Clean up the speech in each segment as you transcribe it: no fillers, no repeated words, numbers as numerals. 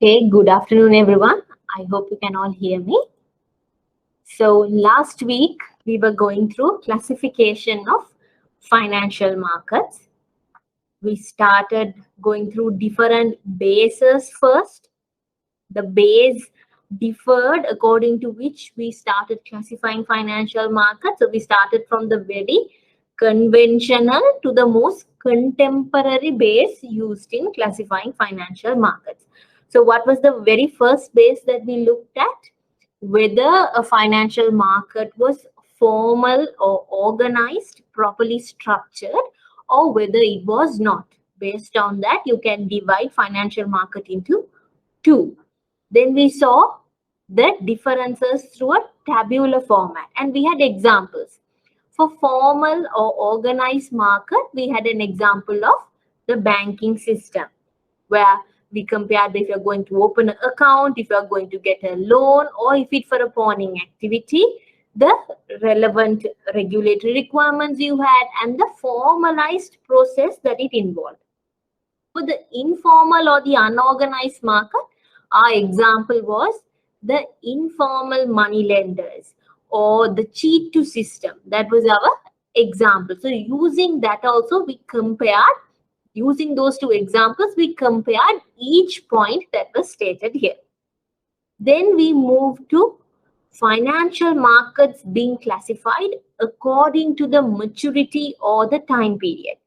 Okay, good afternoon, everyone. I hope you can all hear me. So last week, we were going through classification of financial markets. We started going through different bases first. The base differed according to which we started classifying financial markets. So we started from the very conventional to the most contemporary base used in classifying financial markets. So what was the very first base that we looked at? Whether a financial market was formal or organized, properly structured, or whether it was not. Based on that, you can divide financial market into two. Then we saw the differences through a tabular format, and we had examples. For formal or organized market, we had an example of the banking system, where we compared if you're going to open an account, if you're going to get a loan, or if it's for a pawning activity, the relevant regulatory requirements you had and the formalized process that it involved. For the informal or the unorganized market, our example was the informal money lenders or the cheat to system. That was our example. So using that also we compared, using those two examples, we compared each point that was stated here. Then we moved to financial markets being classified according to the maturity or the time period.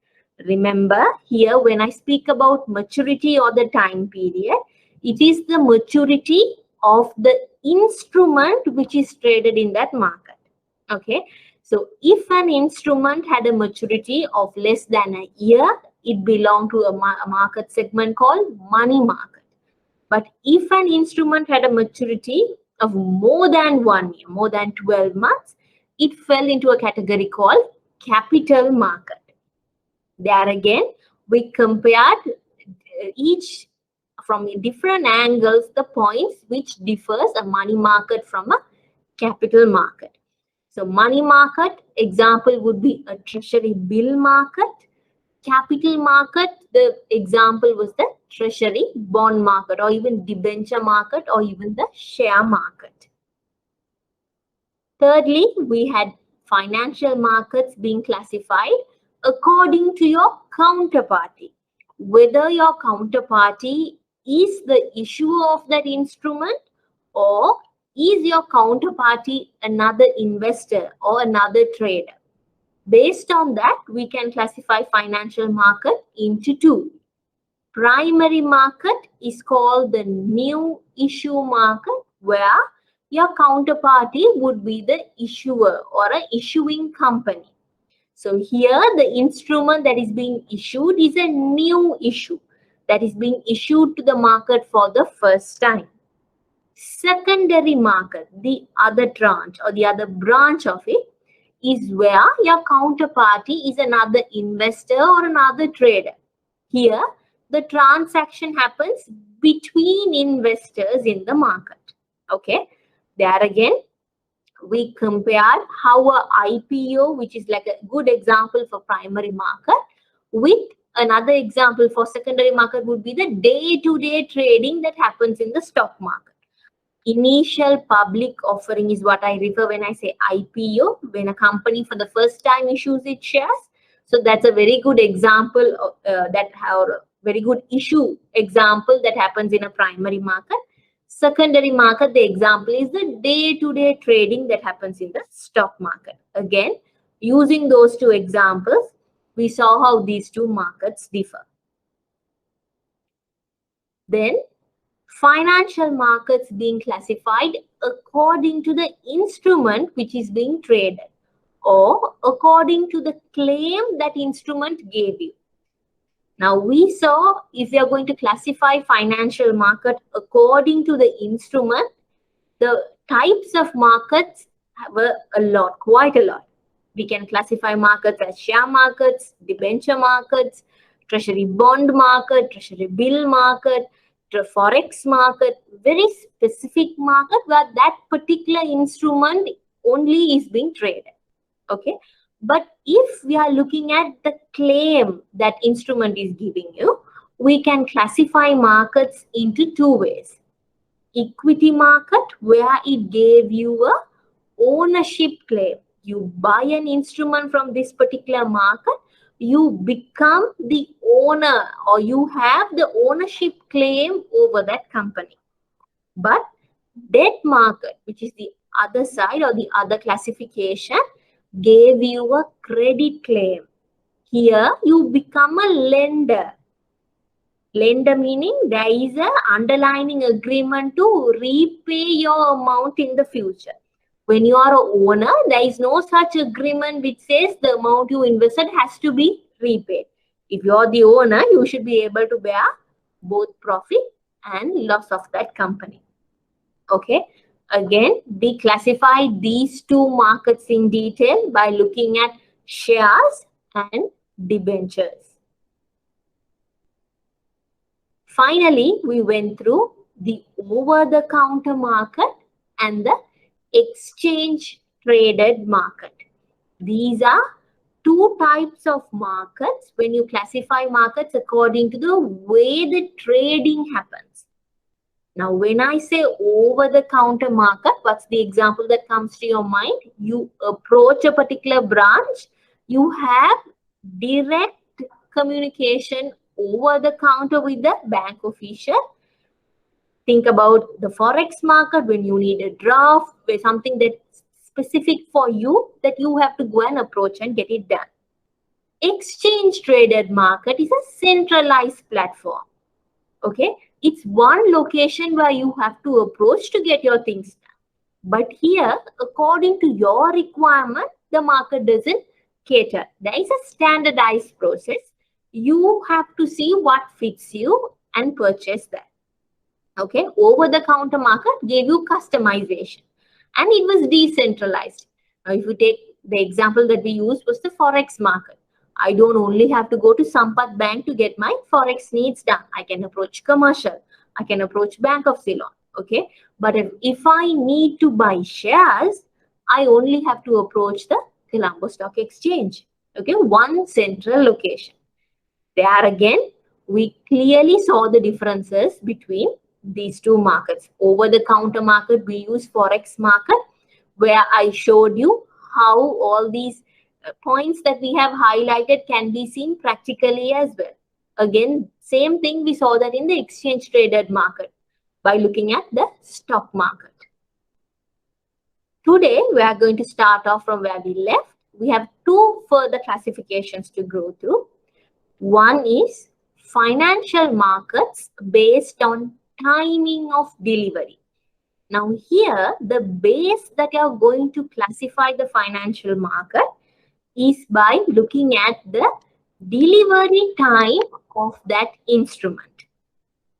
Remember here, when I speak about maturity or the time period, it is the maturity of the instrument which is traded in that market. Okay. So if an instrument had a maturity of less than a year, it belonged to a market segment called money market. But if an instrument had a maturity of more than 1 year, more than 12 months, it fell into a category called capital market. There again, we compared each from different angles, the points which differs a money market from a capital market. So money market example would be a treasury bill market. Capital market, the example was the treasury bond market or even debenture market or even the share market. Thirdly, we had financial markets being classified according to your counterparty. Whether your counterparty is the issuer of that instrument or is your counterparty another investor or another trader. Based on that, we can classify financial market into two. Primary market is called the new issue market, where your counterparty would be the issuer or an issuing company. So here the instrument that is being issued is a new issue that is being issued to the market for the first time. Secondary market, the other tranche or the other branch of it, is where your counterparty is another investor or another trader. Here, the transaction happens between investors in the market. Okay, there again, we compared how a IPO, which is like a good example for primary market, with another example for secondary market would be the day-to-day trading that happens in the stock market. Initial public offering is what I refer when I say IPO, when a company for the first time issues its shares. So that's a very good example of, very good issue example that happens in a primary market. Secondary market, the example is the day-to-day trading that happens in the stock market. Again, using those two examples, we saw how these two markets differ. Then, financial markets being classified according to the instrument which is being traded or according to the claim that instrument gave you. Now we saw if we are going to classify financial market according to the instrument, the types of markets were a lot, quite a lot. We can classify markets as share markets, debenture markets, treasury bond market, treasury bill market, forex market, very specific market where that particular instrument only is being traded. Okay. But if we are looking at the claim that instrument is giving you, we can classify markets into two ways. Equity market, where it gave you a ownership claim. You buy an instrument from this particular market, you become the owner, or you have the ownership claim over that company. But debt market, which is the other side or the other classification, gave you a credit claim. Here you become a lender. Lender meaning there is an underlying agreement to repay your amount in the future. When you are an owner, there is no such agreement which says the amount you invested has to be repaid. If you are the owner, you should be able to bear both profit and loss of that company. Okay. Again, we classify these two markets in detail by looking at shares and debentures. Finally, we went through the over-the-counter market and the exchange traded market. These are two types of markets when you classify markets according to the way the trading happens. Now, when I say over-the-counter market, what's the example that comes to your mind? You approach a particular branch, you have direct communication over the counter with the bank official. Think about the forex market when you need a draft, where something that's specific for you that you have to go and approach and get it done. Exchange traded market is a centralized platform. Okay, it's one location where you have to approach to get your things done. But here, according to your requirement, the market doesn't cater. There is a standardized process. You have to see what fits you and purchase that. Okay, over-the-counter market gave you customization and it was decentralized. Now, if you take the example that we used was the forex market. I don't only have to go to Sampath Bank to get my forex needs done. I can approach commercial. I can approach Bank of Ceylon. Okay, but if I need to buy shares, I only have to approach the Colombo Stock Exchange. Okay, one central location. There again, we clearly saw the differences between these two markets. Over-the-counter market, we use forex market, where I showed you how all these points that we have highlighted can be seen practically as well. Again, same thing, we saw that in the exchange traded market by looking at the stock market. Today, we are going to start off from where we left. We have two further classifications to go through. One is financial markets based on timing of delivery. Now here, the base that you are going to classify the financial market is by looking at the delivery time of that instrument.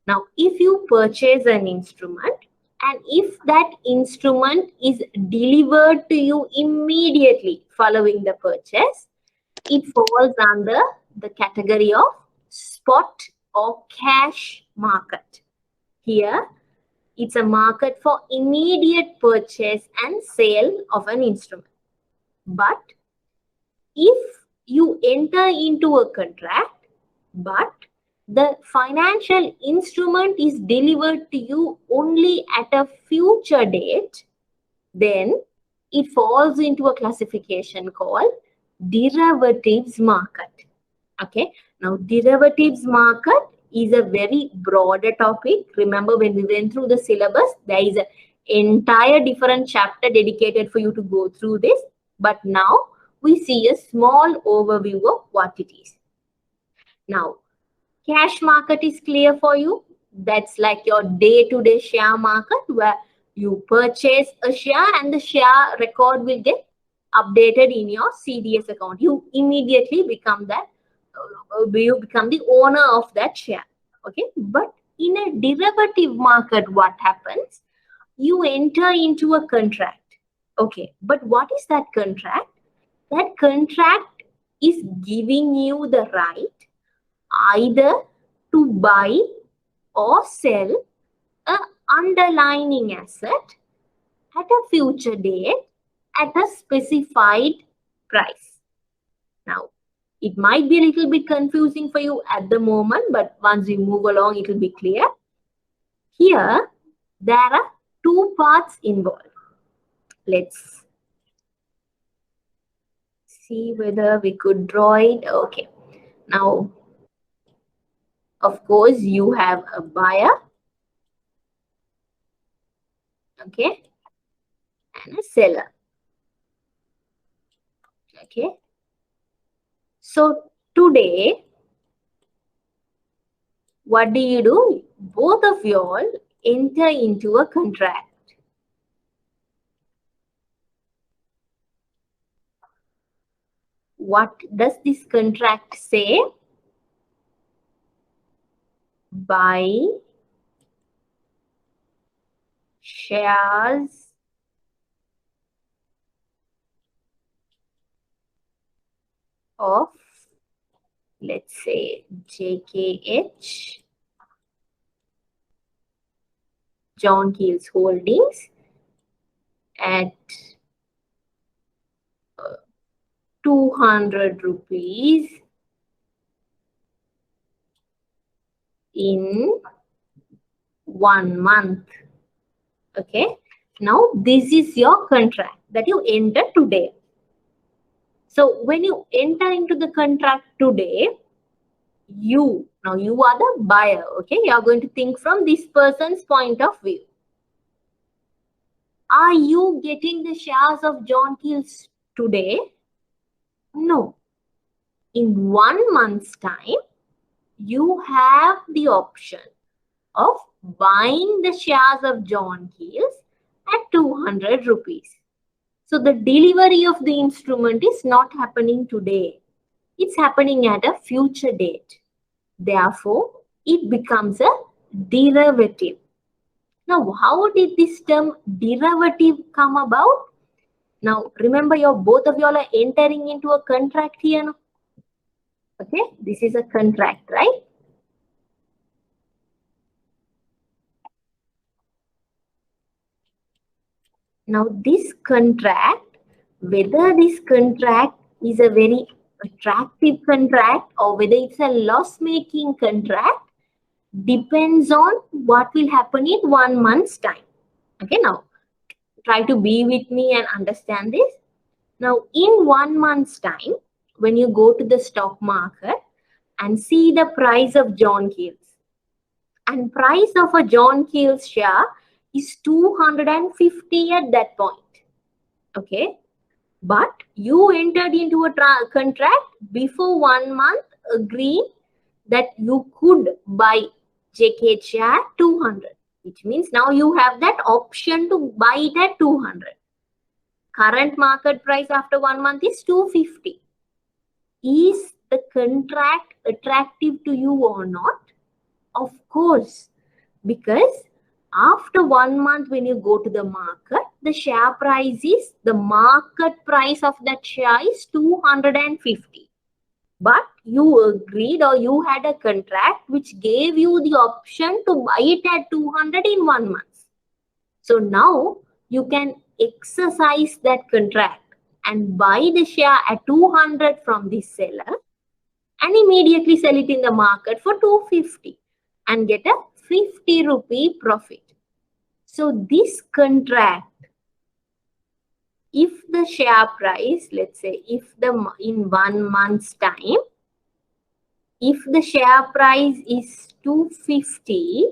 Now, if you purchase an instrument and if that instrument is delivered to you immediately following the purchase, it falls under the category of spot or cash market. Here, it's a market for immediate purchase and sale of an instrument. But if you enter into a contract, but the financial instrument is delivered to you only at a future date, then it falls into a classification called derivatives market. Okay, now derivatives market is a very broader topic. Remember, when we went through the syllabus, there is an entire different chapter dedicated for you to go through this. But now we see a small overview of what it is. Now, cash market is clear for you. That's like your day-to-day share market, where you purchase a share and the share record will get updated in your CDS account. You immediately become that. You become the owner of that share. Okay, but in a derivative market, what happens? You enter into a contract. Okay, but what is that contract? That contract is giving you the right either to buy or sell an underlying asset at a future date at a specified price. Now, It might be a little bit confusing for you at the moment, but once we move along, it will be clear. Here, there are two parts involved. Let's see whether we could draw it. Okay. Now, of course, you have a buyer. Okay. And a seller. Okay. So, today, what do? Both of you all enter into a contract. What does this contract say? Buy shares of, let's say, JKH, John Keel's Holdings, at 200 rupees in 1 month. Okay. Now, this is your contract that you enter today. So, when you enter into the contract today, you are the buyer. Okay. You are going to think from this person's point of view. Are you getting the shares of John Keel's today? No. In 1 month's time, you have the option of buying the shares of John Keel's at 200 rupees. So the delivery of the instrument is not happening today. It's happening at a future date. Therefore, it becomes a derivative. Now, how did this term derivative come about? Now, remember, both of you all are entering into a contract here. No? Okay, this is a contract, right? Now, this contract, whether this contract is a very attractive contract or whether it's a loss-making contract, depends on what will happen in 1 month's time. Okay, now, try to be with me and understand this. Now, in 1 month's time, when you go to the stock market and see the price of John Keel's, and price of a John Keel's share is 250 at that point. Okay. But you entered into a contract before 1 month, agreeing that you could buy JK share 200, which means now you have that option to buy it at 200. Current market price after 1 month is 250. Is the contract attractive to you or not? Of course, because after 1 month when you go to the market, the share price is, the market price of that share is 250. But you agreed or you had a contract which gave you the option to buy it at 200 in 1 month. So now you can exercise that contract and buy the share at 200 from this seller and immediately sell it in the market for 250 and get a 50 rupee profit. So this contract, if the share price, let's say, in 1 month's time, if the share price is 250,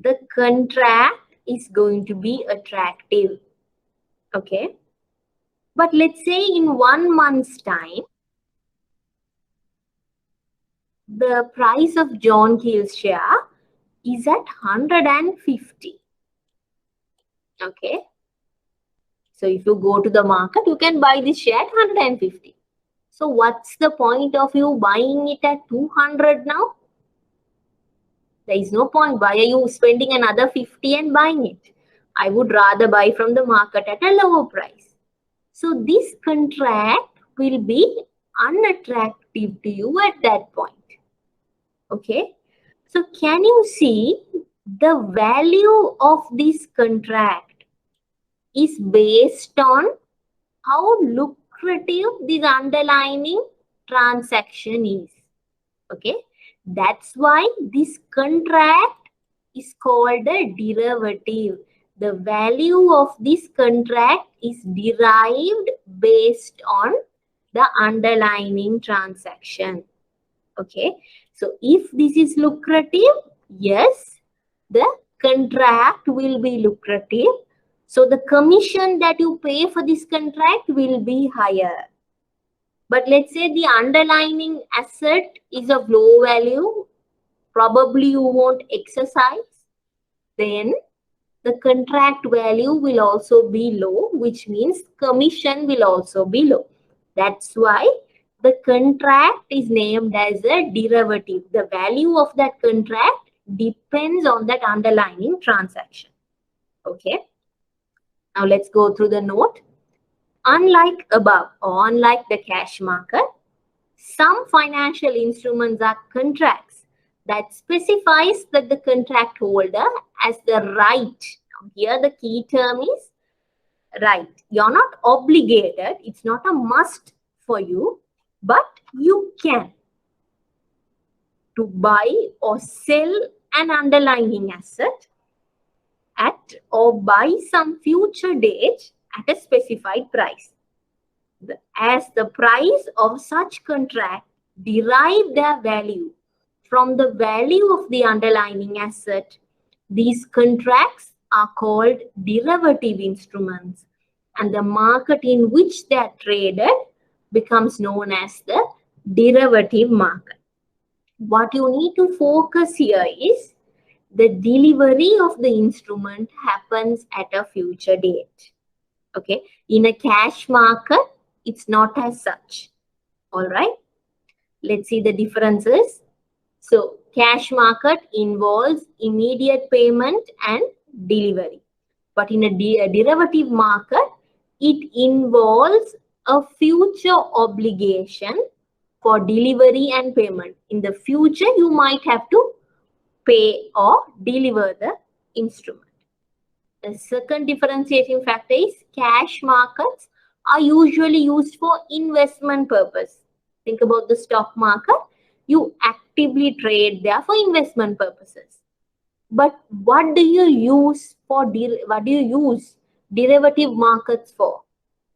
the contract is going to be attractive. Okay. But let's say in 1 month's time, the price of John Keel's share is at 150. Okay. So if you go to the market, you can buy this share at 150. So what's the point of you buying it at 200 now? There is no point. Why are you spending another 50 and buying it? I would rather buy from the market at a lower price. So this contract will be unattractive to you at that point. Okay. So can you see the value of this contract is based on how lucrative this underlying transaction is. Okay, that's why this contract is called a derivative. The value of this contract is derived based on the underlying transaction. Okay, so if this is lucrative, yes, the contract will be lucrative. So the commission that you pay for this contract will be higher. But let's say the underlying asset is of low value, probably you won't exercise, then the contract value will also be low, which means commission will also be low. That's why the contract is named as a derivative. The value of that contract depends on that underlying transaction. Okay. Now let's go through the note. Unlike above, or unlike the cash market, some financial instruments are contracts that specifies that the contract holder has the right. Here the key term is right. You're not obligated. It's not a must for you, but you can to buy or sell an underlying asset at or by some future date at a specified price. As the price of such contract derive their value from the value of the underlying asset, these contracts are called derivative instruments, and the market in which they are traded becomes known as the derivative market. What you need to focus here is the delivery of the instrument happens at a future date. Okay, in a cash market, it's not as such. All right, let's see the differences. So cash market involves immediate payment and delivery. But in a derivative market, it involves a future obligation for delivery and payment. In the future, you might have to pay or deliver the instrument. The second differentiating factor is cash markets are usually used for investment purpose. Think about the stock market. You actively trade there for investment purposes. But what do you use derivative markets for?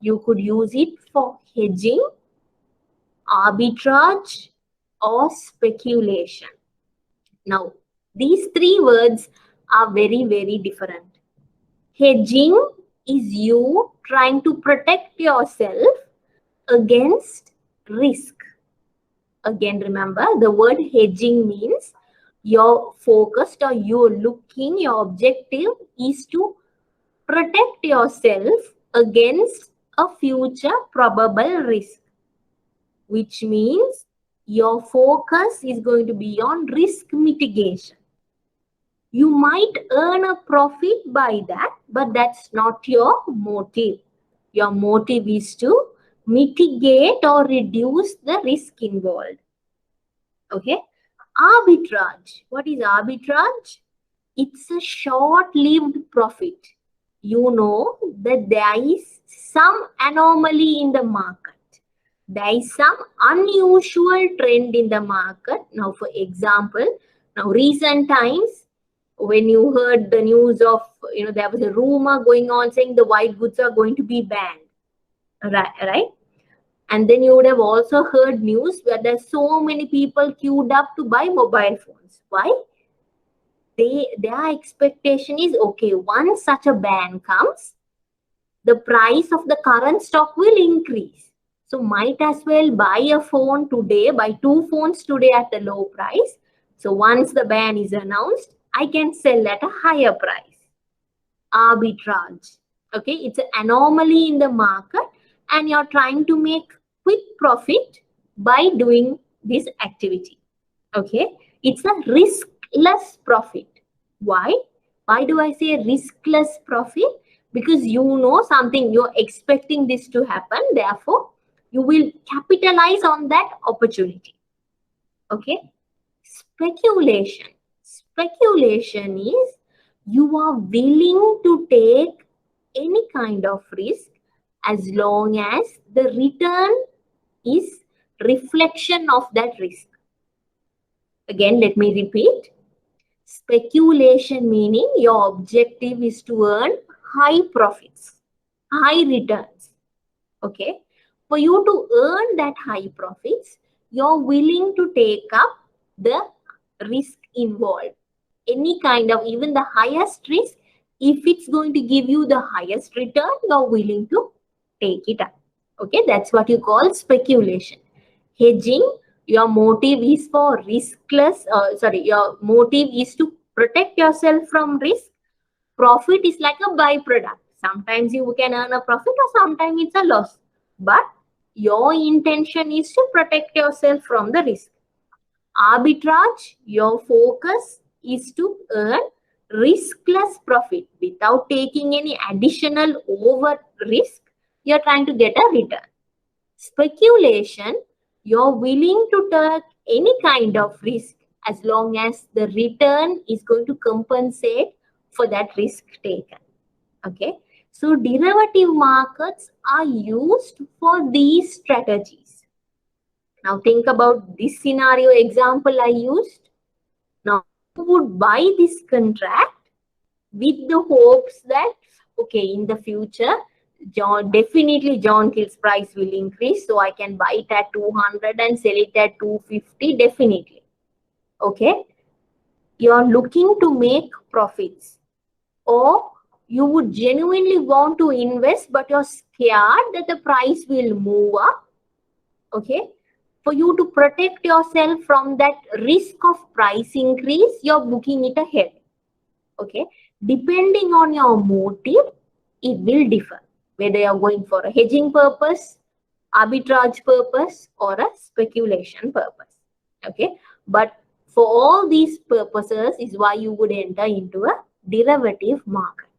You could use it for hedging, arbitrage, or speculation. Now, these three words are very, very different. Hedging is you trying to protect yourself against risk. Again, remember the word hedging means you're focused or you're looking, your objective is to protect yourself against a future probable risk, which means your focus is going to be on risk mitigation. You might earn a profit by that, but that's not your motive. Your motive is to mitigate or reduce the risk involved. Okay. Arbitrage. What is arbitrage? It's a short-lived profit. You know that there is some anomaly in the market. There is some unusual trend in the market. Now, for example, now recent times, when you heard the news of, there was a rumor going on saying the white goods are going to be banned, right? And then you would have also heard news where there's so many people queued up to buy mobile phones. Why? Their expectation is, okay, once such a ban comes, the price of the current stock will increase. So might as well buy a phone today, buy two phones today at a low price. So once the ban is announced, I can sell at a higher price. Arbitrage. Okay, it's an anomaly in the market and you're trying to make quick profit by doing this activity. Okay, it's a riskless profit. Why? Why do I say riskless profit? Because you know something, you're expecting this to happen, therefore you will capitalize on that opportunity. Okay, speculation. Speculation is you are willing to take any kind of risk as long as the return is reflection of that risk. Again, let me repeat. Speculation meaning your objective is to earn high profits, high returns. Okay. For you to earn that high profits, you're willing to take up the risk involved. Any kind of, even the highest risk, if it's going to give you the highest return, you're willing to take it up. Okay, that's what you call speculation. Hedging, your motive is for riskless, your motive is to protect yourself from risk. Profit is like a byproduct. Sometimes you can earn a profit or sometimes it's a loss. But your intention is to protect yourself from the risk. Arbitrage, your focus is to earn riskless profit without taking any additional over risk. You're trying to get a return. Speculation, you're willing to take any kind of risk as long as the return is going to compensate for that risk taken. Okay. So derivative markets are used for these strategies. Now think about this scenario example I used. Now you would buy this contract with the hopes that, okay, in the future, John Kill's price will increase, so I can buy it at 200 and sell it at 250 definitely. Okay. You are looking to make profits, or you would genuinely want to invest, but you're scared that the price will move up. Okay. For you to protect yourself from that risk of price increase, you're booking it ahead. Okay. Depending on your motive, it will differ. Whether you're going for a hedging purpose, arbitrage purpose, or a speculation purpose. Okay. But for all these purposes is why you would enter into a derivative market.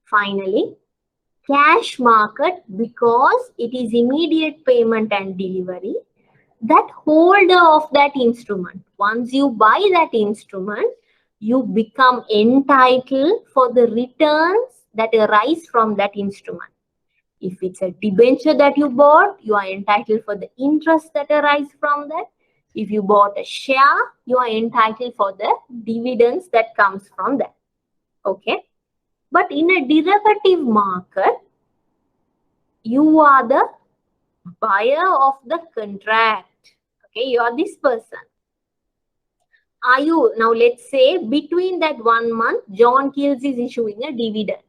Finally, cash market, because it is immediate payment and delivery, that holder of that instrument, once you buy that instrument, you become entitled for the returns that arise from that instrument. If it's a debenture that you bought, you are entitled for the interest that arise from that. If you bought a share, you are entitled for the dividends that comes from that. Okay. But in a derivative market, you are the buyer of the contract. Okay. You are this person. Are you, now let's say between that 1 month, John Kills is issuing a dividend.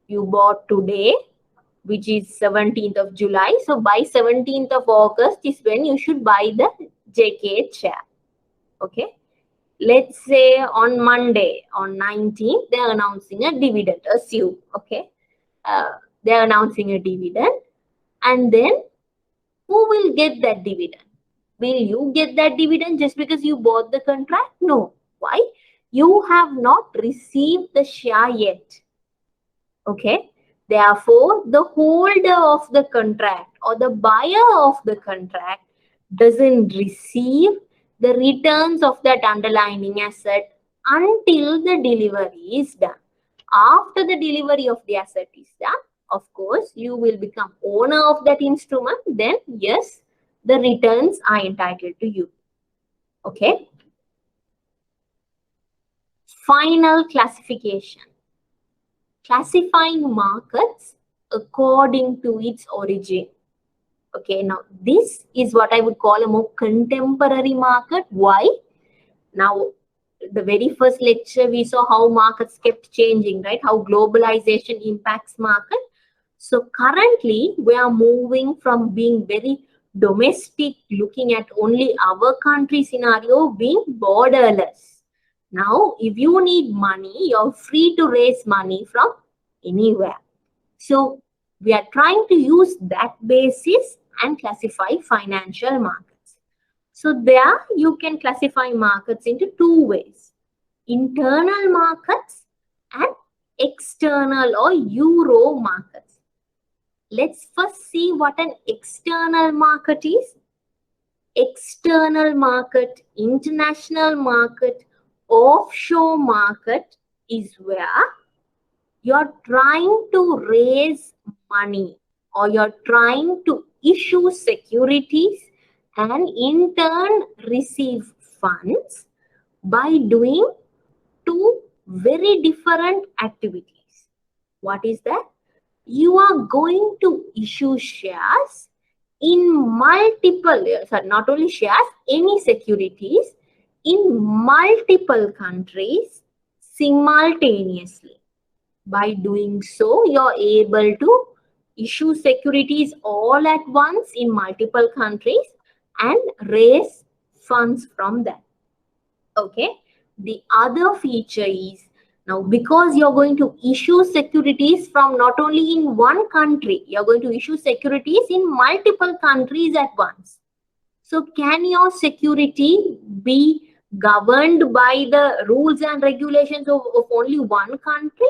You bought today, which is 17th of July. So by 17th of August is when you should buy the JKH share. Okay. Let's say on Monday, on 19th, they're announcing a dividend. Assume, okay. They're announcing a dividend. And then who will get that dividend? Will you get that dividend just because you bought the contract? No. Why? You have not received the share yet. Okay. Therefore, the holder of the contract or the buyer of the contract doesn't receive the returns of that underlying asset until the delivery is done. After the delivery of the asset is done, of course, you will become owner of that instrument. Then, yes, the returns are entitled to you. Okay. Final classification. Classifying markets according to its origin. Okay, now this is what I would call a more contemporary market. Why? Now, the very first lecture we saw how markets kept changing, right? How globalization impacts market. So currently we are moving from being very domestic, looking at only our country scenario, being borderless. Now, if you need money, you're free to raise money from anywhere. So we are trying to use that basis and classify financial markets. So there you can classify markets into two ways: internal markets and external or Euro markets. Let's first see what an external market is. External market, international market, offshore market is where you're trying to raise money or you're trying to issue securities and in turn receive funds by doing two very different activities. What is that? You are going to issue shares in multiple, sorry, not only shares, any securities in multiple countries simultaneously. By doing so, you're able to issue securities all at once in multiple countries and raise funds from them. Okay. The other feature is, now because you're going to issue securities from not only in one country, you're going to issue securities in multiple countries at once. So can your security be governed by the rules and regulations of only one country?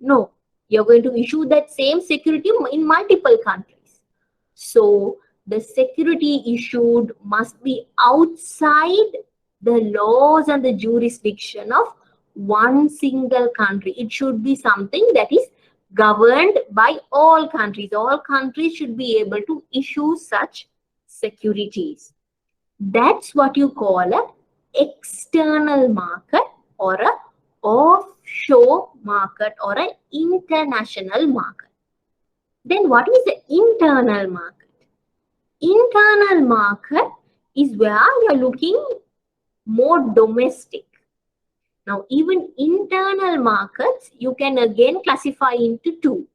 No, you're going to issue that same security in multiple countries. So the security issued must be outside the laws and the jurisdiction of one single country. It should be something that is governed by all countries. All countries should be able to issue such securities. That's what you call an external market or a offshore market or an international market. Then what is the internal market? Internal market is where you're looking more domestic. Now, even internal markets, you can again classify into two: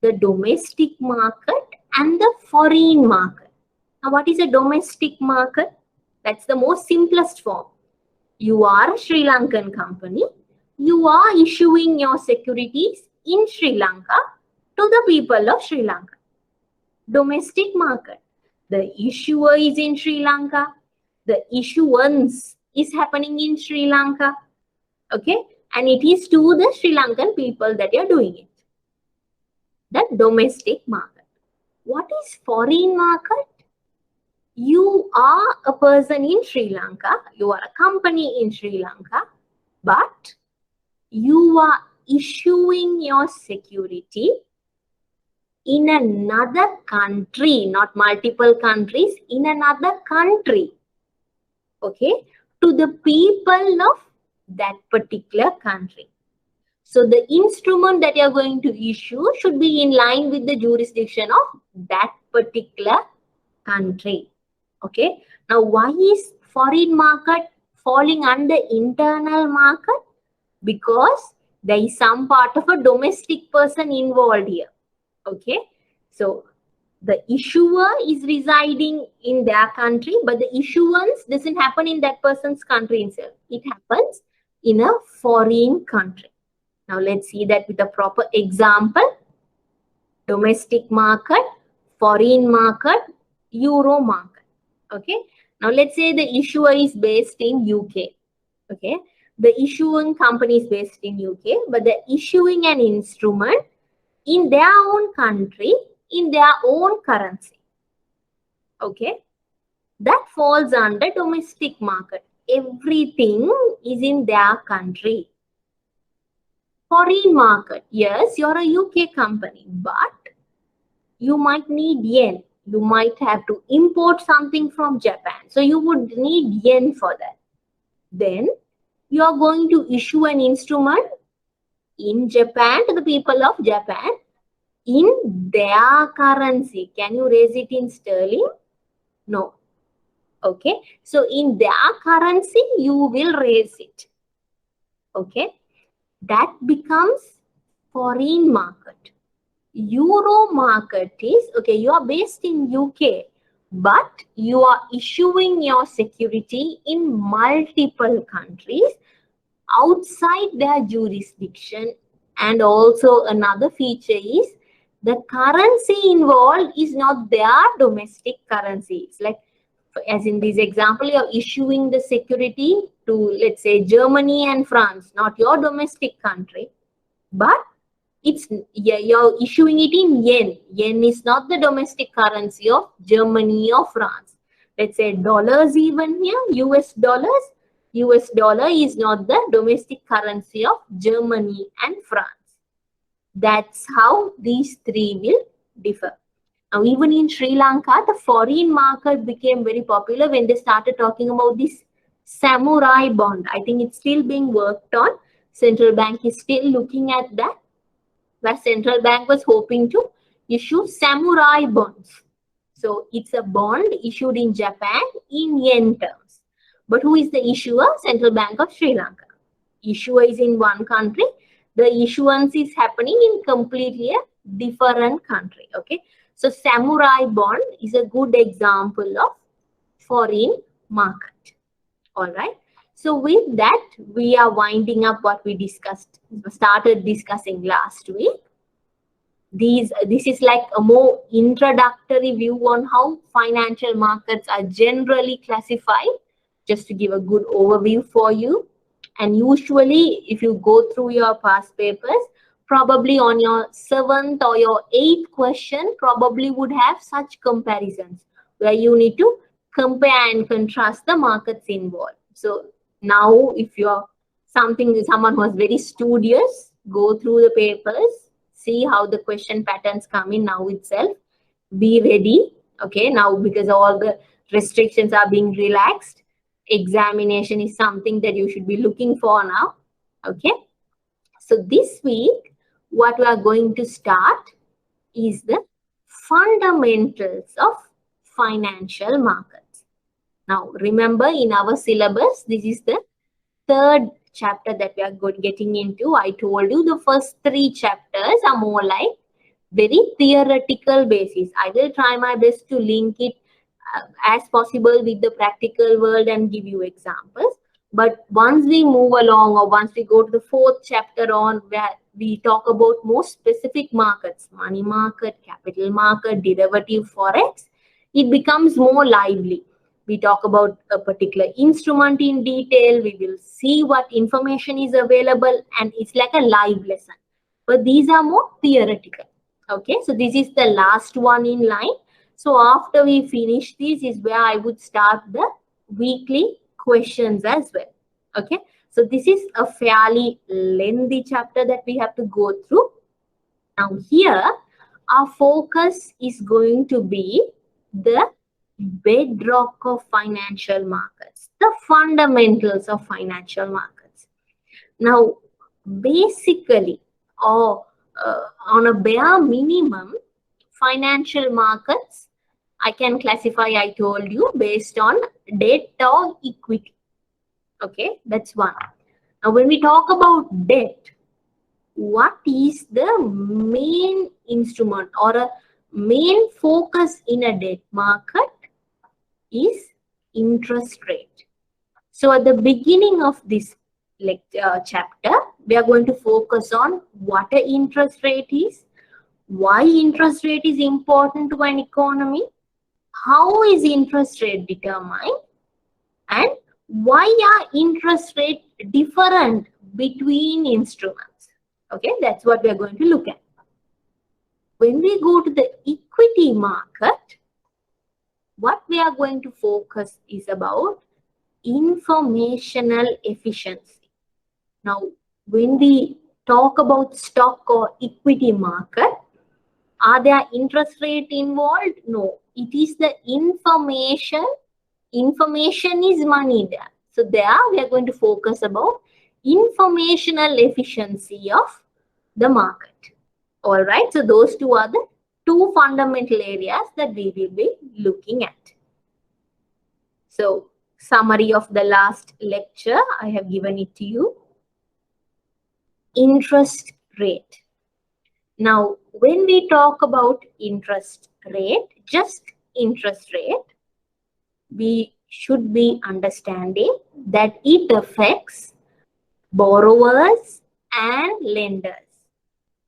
the domestic market and the foreign market. Now, what is a domestic market? That's the most simplest form. You are a Sri Lankan company. You are issuing your securities in Sri Lanka to the people of Sri Lanka. Domestic market. The issuer is in Sri Lanka. The issuance is happening in Sri Lanka. Okay. And it is to the Sri Lankan people that you're doing it. The domestic market. What is foreign market? You are a person in Sri Lanka. You are a company in Sri Lanka. But you are issuing your security in another country, not multiple countries, in another country, okay, to the people of that particular country. So the instrument that you're going to issue should be in line with the jurisdiction of that particular country. Okay. Now, why is foreign market falling under internal market? Because there is some part of a domestic person involved here. Okay. So the issuer is residing in their country, but the issuance doesn't happen in that person's country itself. It happens in a foreign country. Now let's see that with a proper example. Domestic market, foreign market, euro market. Okay. Now let's say the issuer is based in UK. Okay. The issuing company is based in UK, but they're issuing an instrument in their own country, in their own currency. Okay. That falls under domestic market. Everything is in their country. Foreign market. Yes, you're a UK company, but you might need yen. You might have to import something from Japan. So you would need yen for that. Then you are going to issue an instrument in Japan to the people of Japan in their currency. Can you raise it in sterling? No. Okay. So in their currency, you will raise it. Okay. That becomes foreign market. Euro market is, okay, you are based in UK, but you are issuing your security in multiple countries outside their jurisdiction. And also another feature is the currency involved is not their domestic currency. It's like, as in this example, you're issuing the security to, let's say, Germany and France, not your domestic country, but it's, yeah, you're issuing it in yen. Yen is not the domestic currency of Germany or France. Let's say dollars even here, US dollars. US dollar is not the domestic currency of Germany and France. That's how these three will differ. Now, even in Sri Lanka, the foreign market became very popular when they started talking about this samurai bond. I think it's still being worked on. Central bank is still looking at that, where central bank was hoping to issue samurai bonds. So it's a bond issued in Japan in yen terms. But who is the issuer? Central Bank of Sri Lanka. Issuer is in one country. The issuance is happening in completely a different country. Okay. So samurai bond is a good example of foreign market. All right. So with that, we are winding up what we started discussing last week. This is like a more introductory view on how financial markets are generally classified, just to give a good overview for you. And usually, if you go through your past papers, probably on your 7th or your 8th question, probably would have such comparisons where you need to compare and contrast the markets involved. So now, if you're someone who is very studious, go through the papers, see how the question patterns come in now itself. Be ready, okay? Now, because all the restrictions are being relaxed, examination is something that you should be looking for now, okay? So this week, what we are going to start is the fundamentals of financial markets. Now, remember, in our syllabus, this is the 3rd chapter that we are getting into. I told you the first 3 chapters are more like very theoretical basis. I will try my best to link it as possible with the practical world and give you examples. But once we move along, or once we go to the 4th chapter on, where we talk about more specific markets, money market, capital market, derivative, forex, it becomes more lively. We talk about a particular instrument in detail. We will see what information is available, and it's like a live lesson. But these are more theoretical. Okay, so this is the last one in line. So after we finish this is where I would start the weekly questions as well. Okay, so this is a fairly lengthy chapter that we have to go through. Now here, our focus is going to be the bedrock of financial markets, the fundamentals of financial markets. Now, basically, or on a bare minimum, financial markets, I can classify, I told you, based on debt or equity. Okay, that's one. Now, when we talk about debt, what is the main instrument or a main focus in a debt market is interest rate. So at the beginning of this chapter, we are going to focus on what an interest rate is, why interest rate is important to an economy, how is interest rate determined, and why are interest rate different between instruments. Okay, that's what we are going to look at. When we go to the equity market, what we are going to focus is about informational efficiency. Now, when we talk about stock or equity market, are there interest rate involved? No, it is the information. Information is money there. So there we are going to focus about informational efficiency of the market. All right, so those two are the 2 fundamental areas that we will be looking at. So summary of the last lecture, I have given it to you. Interest rate. Now, when we talk about interest rate, just interest rate, we should be understanding that it affects borrowers and lenders.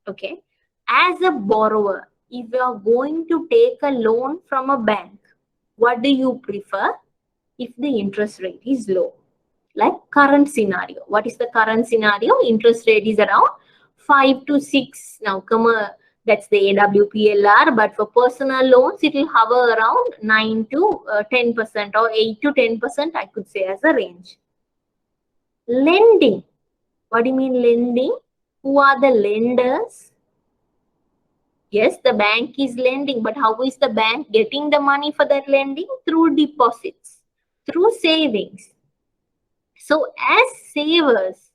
Okay, as a borrower, if you are going to take a loan from a bank, what do you prefer if the interest rate is low? Like current scenario. What is the current scenario? Interest rate is around 5 to 6. Now, that's the AWPLR, but for personal loans, it will hover around 9 to 10% or 8 to 10%, I could say, as a range. Lending. What do you mean lending? Who are the lenders? Yes, the bank is lending, but how is the bank getting the money for that lending? Through deposits, through savings. So as savers,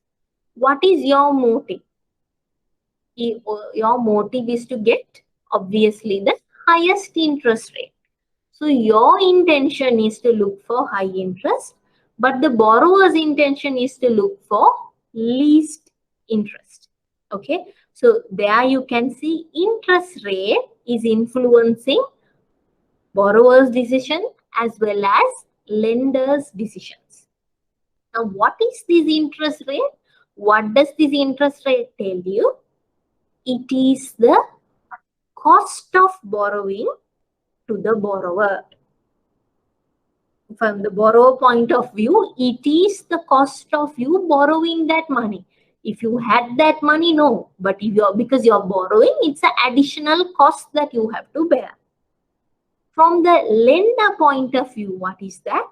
what is your motive? Your motive is to get, obviously, the highest interest rate. So your intention is to look for high interest, but the borrower's intention is to look for least interest. Okay, so there you can see interest rate is influencing borrower's decision as well as lender's decisions. Now, what is this interest rate? What does this interest rate tell you? It is the cost of borrowing to the borrower. From the borrower point of view, it is the cost of you borrowing that money. If you had that money, no. But if because you're borrowing, it's an additional cost that you have to bear. From the lender point of view, what is that?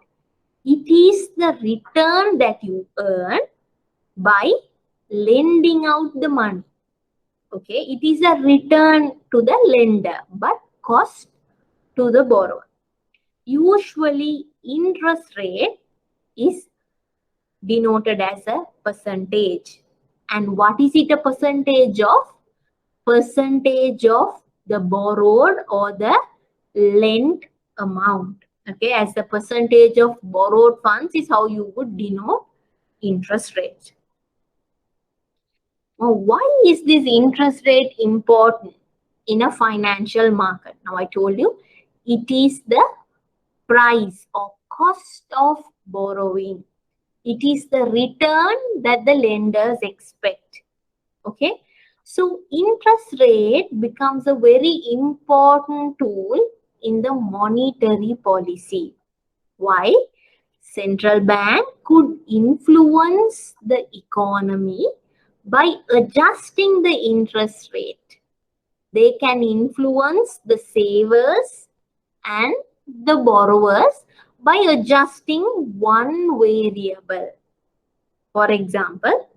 It is the return that you earn by lending out the money. Okay, it is a return to the lender, but cost to the borrower. Usually, interest rate is denoted as a percentage. And what is it a percentage of? Percentage of the borrowed or the lent amount. Okay, as the percentage of borrowed funds is how you would denote interest rate. Now, why is this interest rate important in a financial market? Now, I told you it is the price or cost of borrowing. It is the return that the lenders expect. Okay, so interest rate becomes a very important tool in the monetary policy. Why? Central bank could influence the economy by adjusting the interest rate. They can influence the savers and the borrowers by adjusting one variable. For example,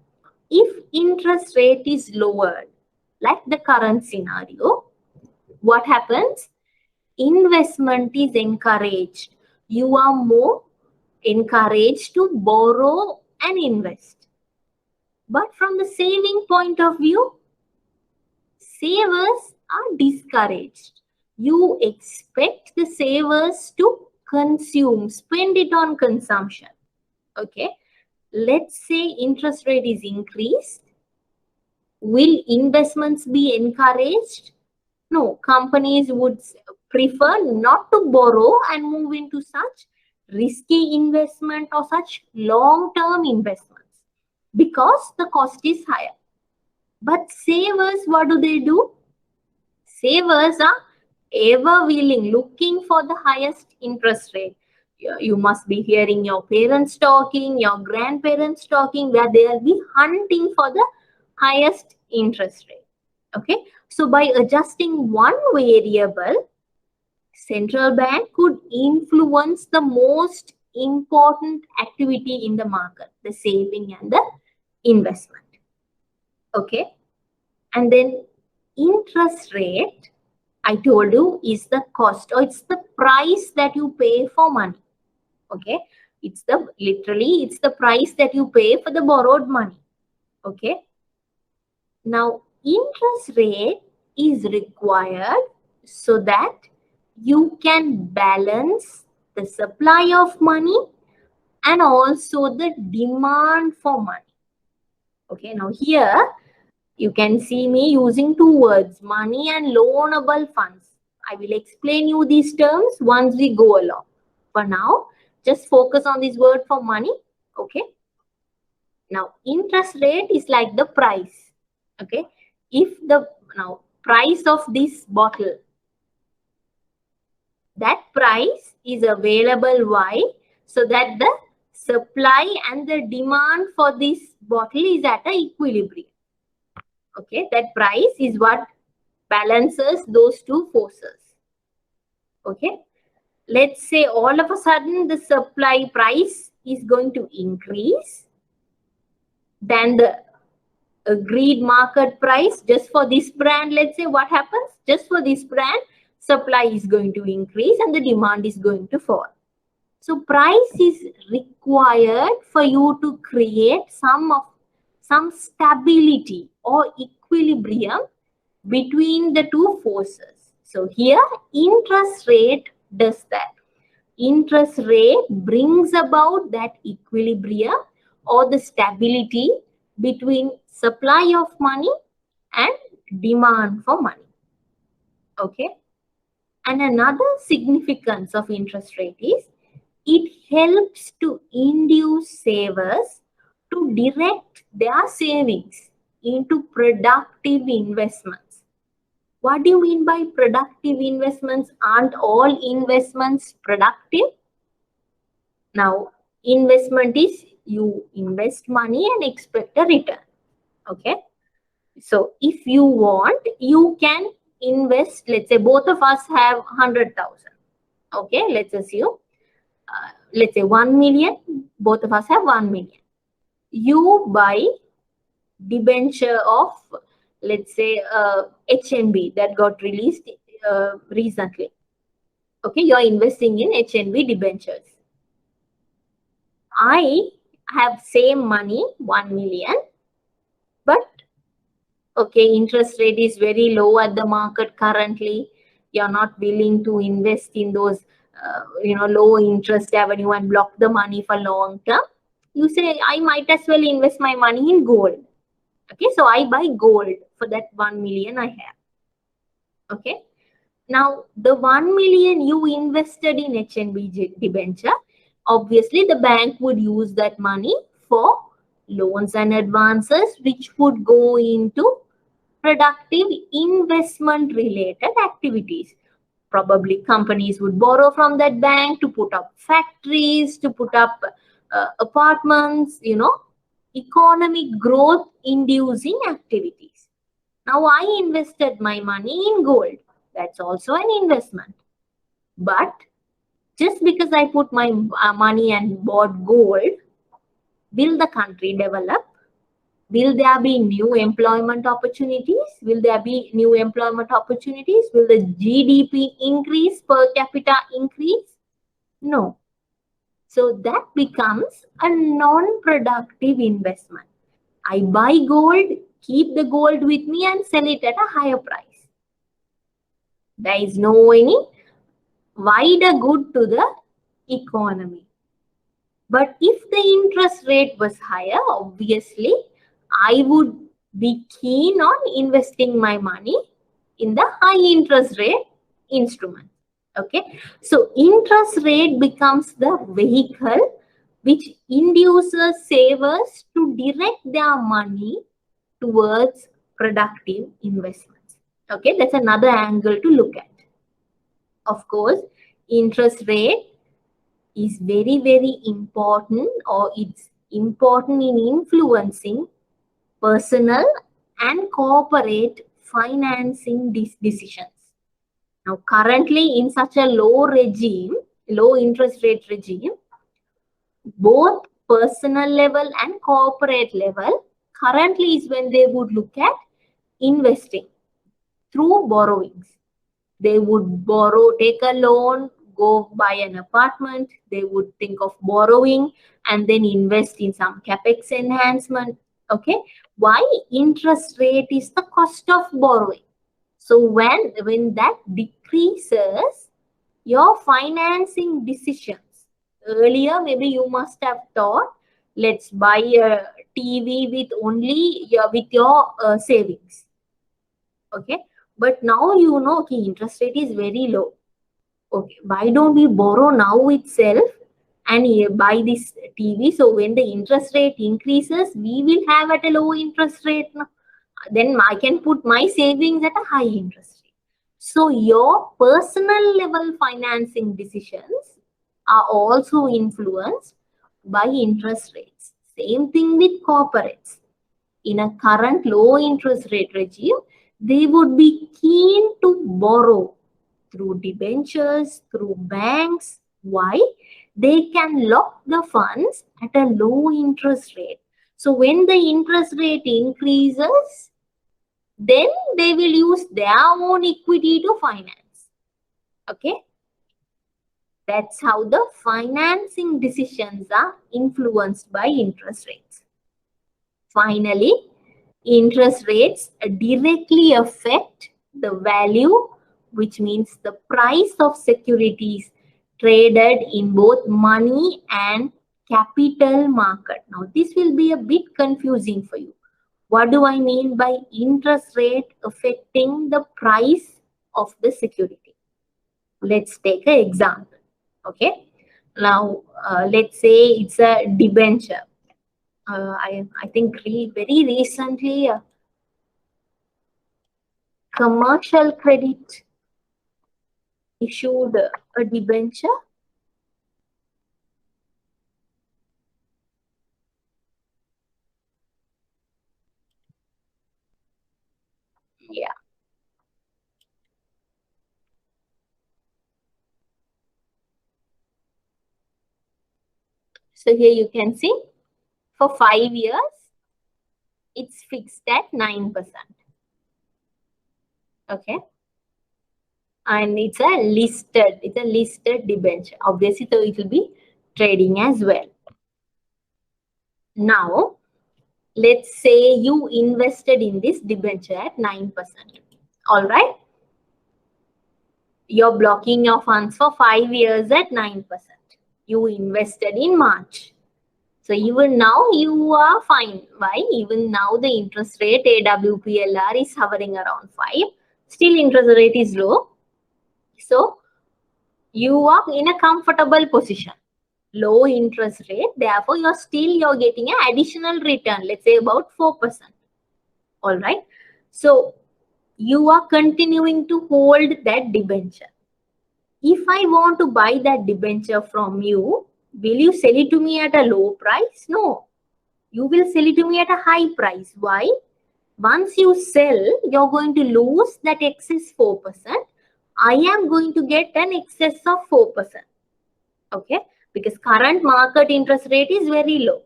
if interest rate is lowered, like the current scenario, what happens? Investment is encouraged. You are more encouraged to borrow and invest. But from the saving point of view, savers are discouraged. You expect the savers to consume, spend it on consumption. Okay, let's say interest rate is increased. Will investments be encouraged? No, companies would prefer not to borrow and move into such risky investment or such long-term investments because the cost is higher. But savers, what do? Savers are ever willing, looking for the highest interest rate. You must be hearing your parents talking, your grandparents talking, where they will be hunting for the highest interest rate. Okay, so by adjusting one variable, central bank could influence the most important activity in the market, the saving and the investment. Okay, and then interest rate, I told you, is the cost, or it's the price that you pay for money. Okay, it's the literally it's the price that you pay for the borrowed money. Okay, now interest rate is required so that you can balance the supply of money and also the demand for money. Okay, now here you can see me using two words, money and loanable funds. I will explain you these terms once we go along. For now, just focus on this word for money. Okay. Now, interest rate is like the price. Okay. If the price of this bottle, that price is available. Why? So that the supply and the demand for this bottle is at an equilibrium. Okay, that price is what balances those two forces. Okay, let's say all of a sudden the supply price is going to increase, then the agreed market price just for this brand. Let's say what happens? Just for this brand, supply is going to increase and the demand is going to fall. So price is required for you to create some stability or equilibrium between the two forces. So here interest rate does that. Interest rate brings about that equilibrium or the stability between supply of money and demand for money. Okay. And another significance of interest rate is it helps to induce savers to direct their savings into productive investments. What do you mean by productive investments? Aren't all investments productive? Now, investment is you invest money and expect a return. Okay. So if you want, you can invest, let's say both of us have 100,000. Okay, let's assume, let's say 1 million, both of us have 1 million. You buy debenture of, let's say, HNB that got released recently. Okay, you're investing in HNB debentures. I have same money, 1 million, but okay, interest rate is very low at the market currently. You're not willing to invest in those, low interest avenue and block the money for long term. You say, I might as well invest my money in gold. Okay, so I buy gold for that 1 million I have. Okay, now the 1 million you invested in HNB debenture, obviously the bank would use that money for loans and advances, which would go into productive investment related activities. Probably companies would borrow from that bank to put up factories, to put up apartments, economic growth inducing activities. Now I invested my money in gold. That's also an investment. But just because I put my money and bought gold, will the country develop? Will there be new employment opportunities? Will there be new employment opportunities? Will the GDP increase, per capita increase? No. So that becomes a non-productive investment. I buy gold, keep the gold with me and sell it at a higher price. There is no any wider good to the economy. But if the interest rate was higher, obviously, I would be keen on investing my money in the high interest rate instrument. Okay, so interest rate becomes the vehicle which induces savers to direct their money towards productive investments. Okay, that's another angle to look at. Of course, interest rate is very, very important, or it's important in influencing personal and corporate financing decisions. Now, currently in such a low interest rate regime, both personal level and corporate level currently is when they would look at investing through borrowings. They would borrow, take a loan, go buy an apartment. They would think of borrowing and then invest in some capex enhancement. Okay, why? Interest rate is the cost of borrowing. So when that decreases, your financing decisions, earlier maybe you must have thought, let's buy a TV with only your savings. Okay, but now you know, okay, interest rate is very low. Okay, why don't we borrow now itself and buy this TV? So when the interest rate increases, we will have at a low interest rate. Then I can put my savings at a high interest rate. So your personal level financing decisions are also influenced by interest rates. Same thing with corporates. In a current low interest rate regime, they would be keen to borrow through debentures, through banks. Why? They can lock the funds at a low interest rate. So when the interest rate increases, then they will use their own equity to finance. Okay. That's how the financing decisions are influenced by interest rates. Finally, interest rates directly affect the value, which means the price of securities traded in both money and capital market. Now, this will be a bit confusing for you. What do I mean by interest rate affecting the price of the security? Let's take an example. Okay. Now, let's say it's a debenture. I think very recently, commercial credit issued a debenture. Yeah. So here you can see for 5 years, it's fixed at 9%. Okay. And it's a listed debenture. Obviously, so it will be trading as well. Now, let's say you invested in this debenture at 9%. All right. You're blocking your funds for 5 years at 9%. You invested in March. So even now you are fine. Why? Even now the interest rate AWPLR is hovering around 5. Still interest rate is low. So you are in a comfortable position. Low interest rate. Therefore, you're getting an additional return. Let's say about 4%. All right. So you are continuing to hold that debenture. If I want to buy that debenture from you, will you sell it to me at a low price? No. You will sell it to me at a high price. Why? Once you sell, you're going to lose that excess 4%. I am going to get an excess of 4%. Okay? Because current market interest rate is very low.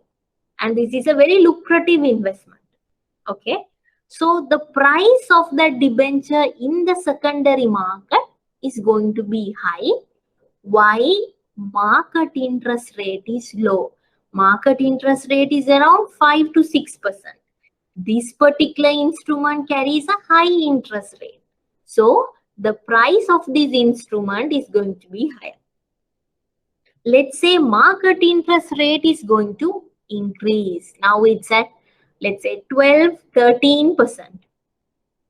And this is a very lucrative investment. Okay? So the price of that debenture in the secondary market is going to be high. Why? Market interest rate is low. Market interest rate is around 5 to 6%. This particular instrument carries a high interest rate. So the price of this instrument is going to be higher. Let's say market interest rate is going to increase. Now it's at, let's say 12, 13%.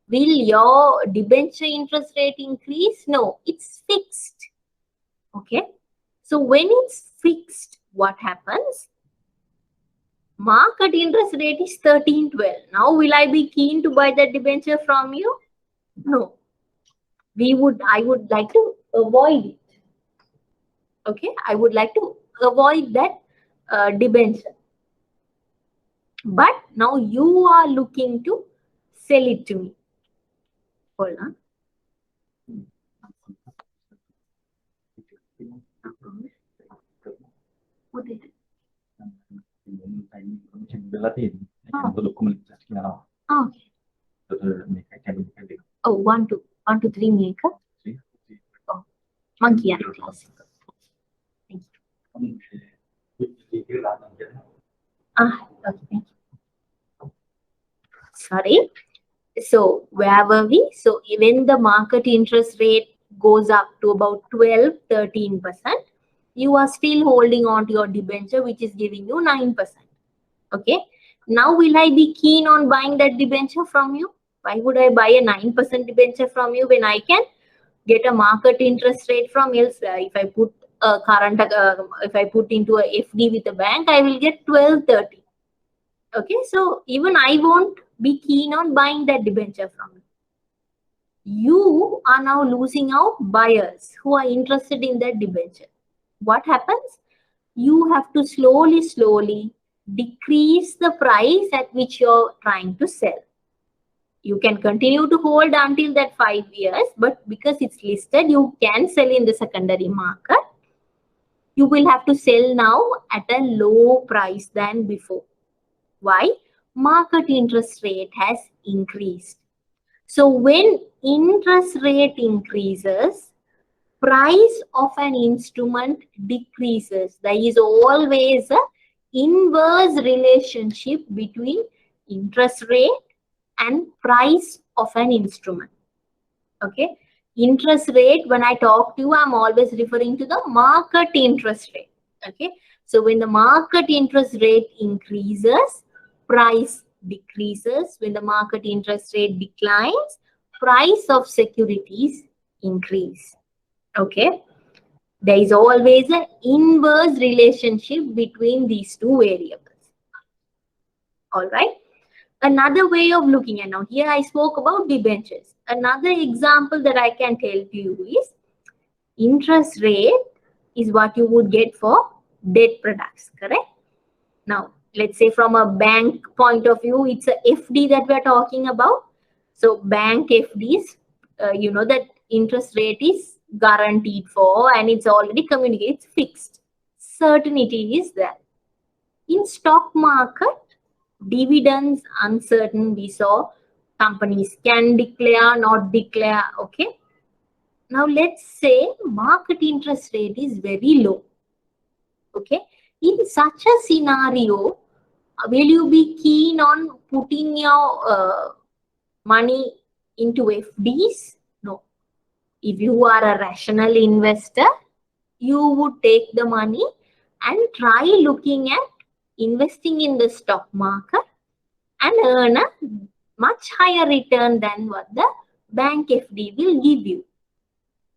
Will your debenture interest rate increase? No, it's fixed. Okay. So when it's fixed, what happens? Market interest rate is 13, 12. Now will I be keen to buy that debenture from you? No. I would like to avoid it. Okay. I would like to avoid that debenture. But now you are looking to sell it to me. Hold on. What is it? Okay. Oh, 1, 2, 3 maker. Oh, monkey. Thank you. Okay. Sorry. So where were we? So when the market interest rate goes up to about 12, 13%, you are still holding on to your debenture, which is giving you 9%. Okay. Now will I be keen on buying that debenture from you? Why would I buy a 9% debenture from you when I can get a market interest rate from elsewhere? If I put a if I put into a FD with a bank, I will get 12, 13. Okay, so even I won't be keen on buying that debenture from you. You are now losing out buyers who are interested in that debenture. What happens? You have to slowly decrease the price at which you're trying to sell. You can continue to hold until that 5 years, but because it's listed, you can sell in the secondary market. You will have to sell now at a low price than before. Why? Market interest rate has increased. So when interest rate increases, price of an instrument decreases. There is always a inverse relationship between interest rate and price of an instrument. Okay. Interest rate, when I talk to you, I'm always referring to the market interest rate. Okay. So when the market interest rate increases, price decreases. When the market interest rate declines, price of securities increase. Okay. There is always an inverse relationship between these two variables. All right. Another way of looking at, now here I spoke about debentures. Another example that I can tell to you is interest rate is what you would get for debt products, correct? Now, let's say from a bank point of view, it's a FD that we're talking about. So bank FDs, you know that interest rate is guaranteed for and it's already communicated, it's fixed. Certainty is there. In stock market, dividends uncertain. We saw companies can declare, not declare. Okay. Now let's say market interest rate is very low. Okay. In such a scenario, will you be keen on putting your money into FDs? No. If you are a rational investor, you would take the money and try looking at investing in the stock market and earn a much higher return than what the bank FD will give you.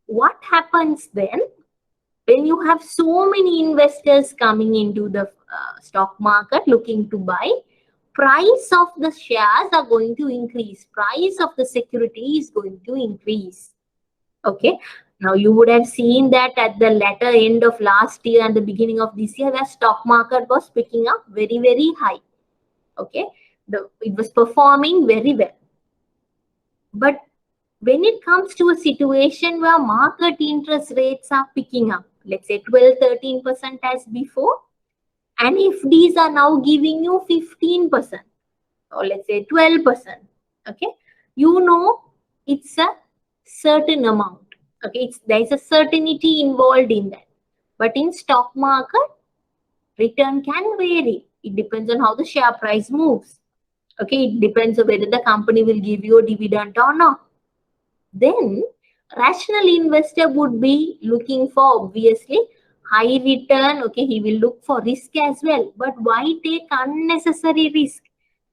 What happens then when you have so many investors coming into the stock market looking to buy? Price of the shares are going to increase. Price of the security is going to increase. Okay. Now you would have seen that at the latter end of last year and the beginning of this year, the stock market was picking up very, very high. Okay. It was performing very well. But when it comes to a situation where market interest rates are picking up, let's say 12-13% as before, and if these are now giving you 15%, or let's say 12%, okay, you know it's a certain amount. Okay, there is a certainty involved in that. But in stock market, return can vary. It depends on how the share price moves. Okay, it depends on whether the company will give you a dividend or not. Then rational investor would be looking for obviously high return. Okay, he will look for risk as well. But why take unnecessary risk?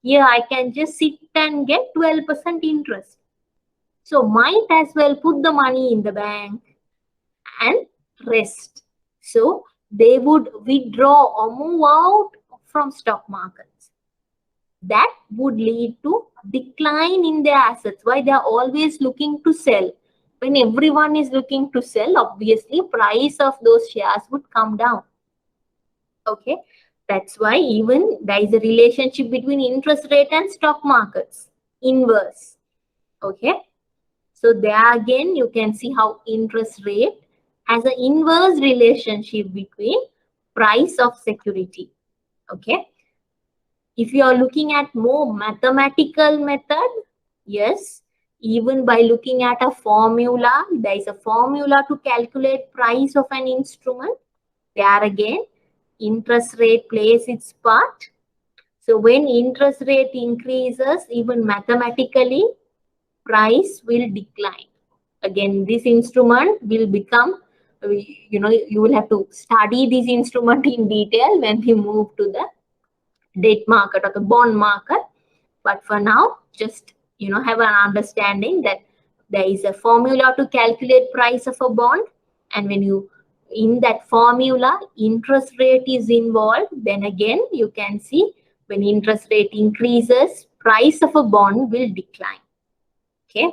Here I can just sit and get 12% interest. So might as well put the money in the bank and rest. So they would withdraw or move out from stock markets. That would lead to decline in their assets. Why? They are always looking to sell. When everyone is looking to sell, obviously price of those shares would come down. Okay, that's why even there is a relationship between interest rate and stock markets, inverse. Okay, so there again you can see how interest rate has an inverse relationship between price of security. Okay, if you are looking at more mathematical method, yes, even by looking at a formula, there is a formula to calculate price of an instrument. There again, interest rate plays its part. So when interest rate increases, even mathematically, price will decline. Again, this instrument will become, you will have to study this instrument in detail when we move to the debt market or the bond market. But for now, just have an understanding that there is a formula to calculate price of a bond, and when you in that formula interest rate is involved, then again you can see when interest rate increases, price of a bond will decline. Okay.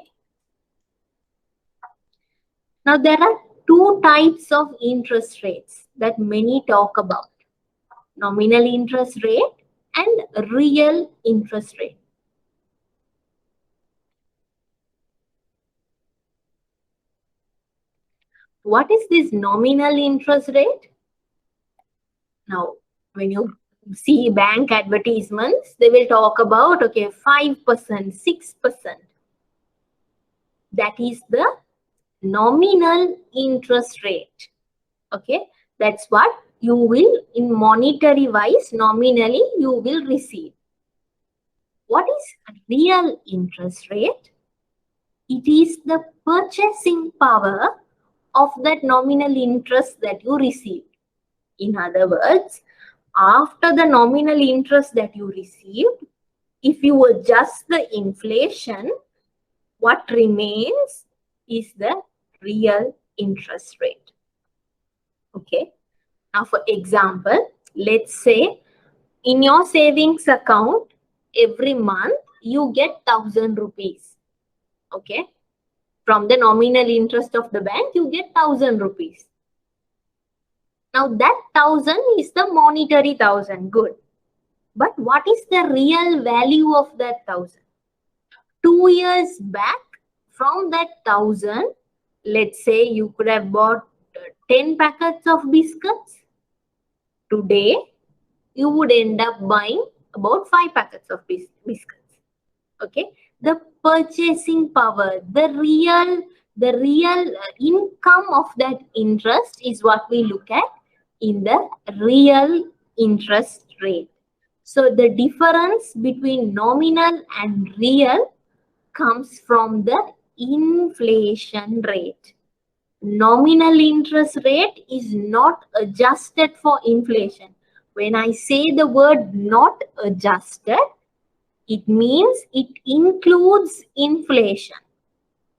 Now there are two types of interest rates that many talk about: nominal interest rate and real interest rate. What is this nominal interest rate? Now, when you see bank advertisements, they will talk about, okay, 5%, 6%. That is the nominal interest rate. Okay, that's what you will, in monetary wise, nominally you will receive. What is real interest rate? It is the purchasing power of that nominal interest that you receive. In other words, after the nominal interest that you received, if you adjust the inflation, what remains is the real interest rate. Okay. Now, for example, let's say in your savings account, every month you get 1,000 rupees. Okay. From the nominal interest of the bank, you get 1,000 rupees. Now that 1,000 is the monetary 1,000. Good. But what is the real value of that 1,000? 2 years back, from that 1,000, let's say you could have bought 10 packets of biscuits. Today, you would end up buying about 5 packets of biscuits. Okay, the purchasing power, the real income of that interest is what we look at in the real interest rate. So the difference between nominal and real comes from the inflation rate. Nominal interest rate is not adjusted for inflation. When I say the word not adjusted, it means it includes inflation.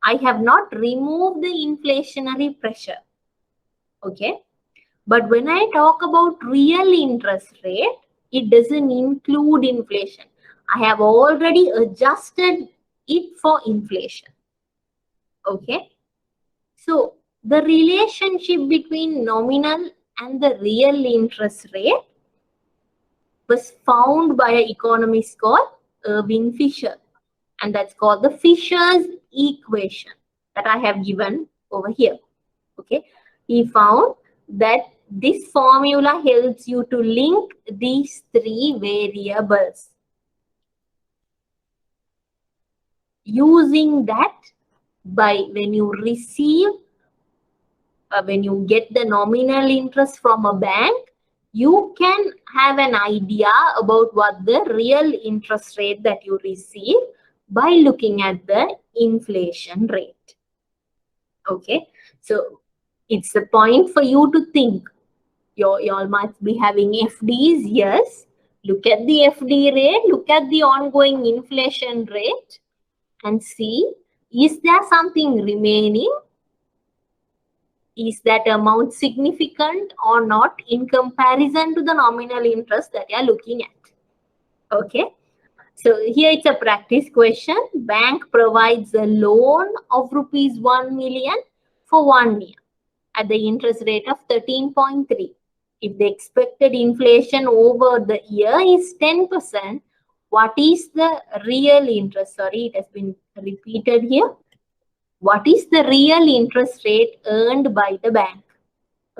I have not removed the inflationary pressure. Okay. But when I talk about real interest rate, it doesn't include inflation. I have already adjusted it for inflation. Okay. So the relationship between nominal and the real interest rate was found by an economist called Irving Fisher. And that's called the Fisher's equation that I have given over here. Okay. He found that this formula helps you to link these 3 variables. Using that, when you receive, when you get the nominal interest from a bank, you can have an idea about what the real interest rate that you receive by looking at the inflation rate. Okay, so it's a point for you to think. You all might be having FDs, yes. Look at the FD rate, look at the ongoing inflation rate and see, is there something remaining? Is that amount significant or not in comparison to the nominal interest that you are looking at? Okay. So here it's a practice question. Bank provides a loan of rupees 1 million for 1 year at the interest rate of 13.3. If the expected inflation over the year is 10%, what is the real interest? Sorry, it has been repeated here. What is the real interest rate earned by the bank?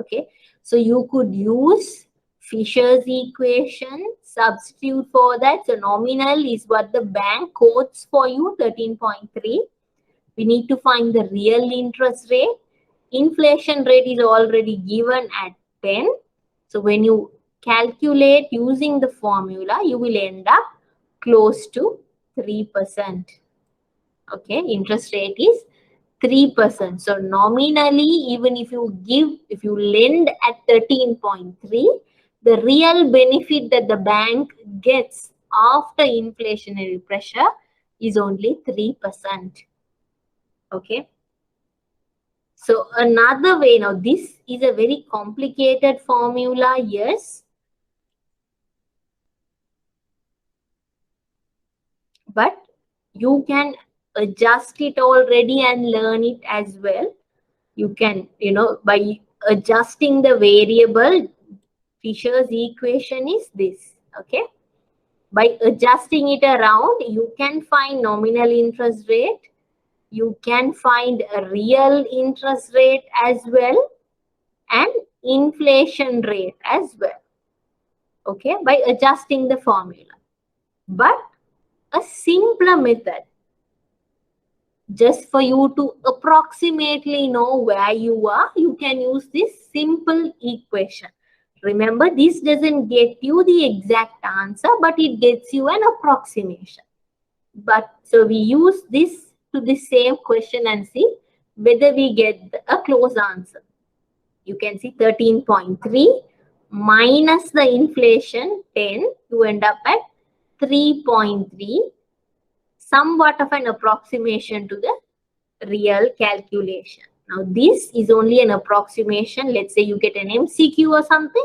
Okay, so you could use Fisher's equation, substitute for that. So nominal is what the bank quotes for you, 13.3. We need to find the real interest rate. Inflation rate is already given at 10. So when you calculate using the formula, you will end up close to 3%. Okay, interest rate is 3%. So nominally, even if you lend at 13.3, the real benefit that the bank gets after inflationary pressure is only 3%. Okay. So another way, now this is a very complicated formula, yes. But you can adjust it already and learn it as well. You can, by adjusting the variable, Fisher's equation is this. Okay. By adjusting it around, you can find nominal interest rate. You can find a real interest rate as well and inflation rate as well. okay, by adjusting the formula. But a simpler method, just for you to approximately know where you are, you can use this simple equation. Remember, this doesn't get you the exact answer, but it gets you an approximation. But so we use this to the same question and see whether we get a close answer. You can see 13.3 minus the inflation 10, you end up at 3.3, somewhat of an approximation to the real calculation. Now this is only an approximation. Let's say you get an MCQ or something.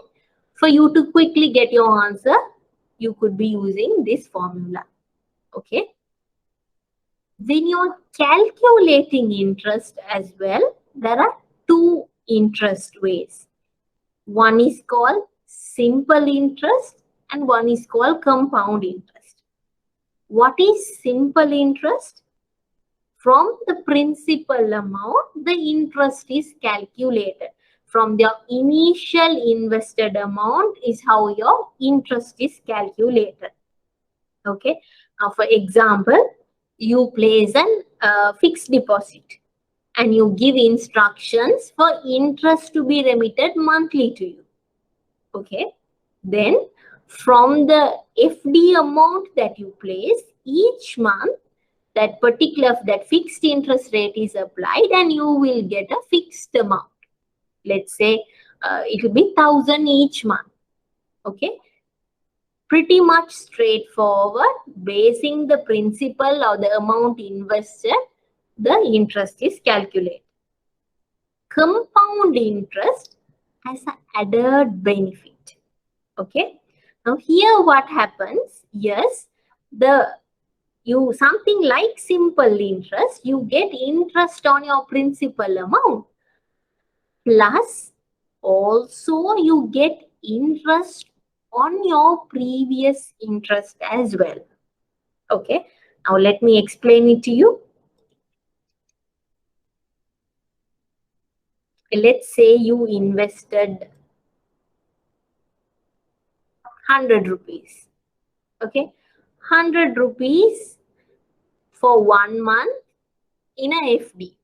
For you to quickly get your answer, you could be using this formula. Okay. When you're calculating interest as well, there are two interest ways. One is called simple interest and one is called compound interest. What is simple interest? From the principal amount, the interest is calculated. From the initial invested amount is how your interest is calculated. Okay. Now, for example, you place an fixed deposit and you give instructions for interest to be remitted monthly to you. Okay. Then from the FD amount that you place each month, that fixed interest rate is applied and you will get a fixed amount. Let's say it will be 1,000 each month. Okay. Pretty much straightforward. Basing the principal or the amount invested, the interest is calculated. Compound interest has an added benefit. Okay. Now here what happens? Yes, something like simple interest, you get interest on your principal amount. Plus also you get interest on your previous interest as well. Okay. Now let me explain it to you. Let's say you invested 100 rupees. Okay. 100 rupees for 1 month in a FD.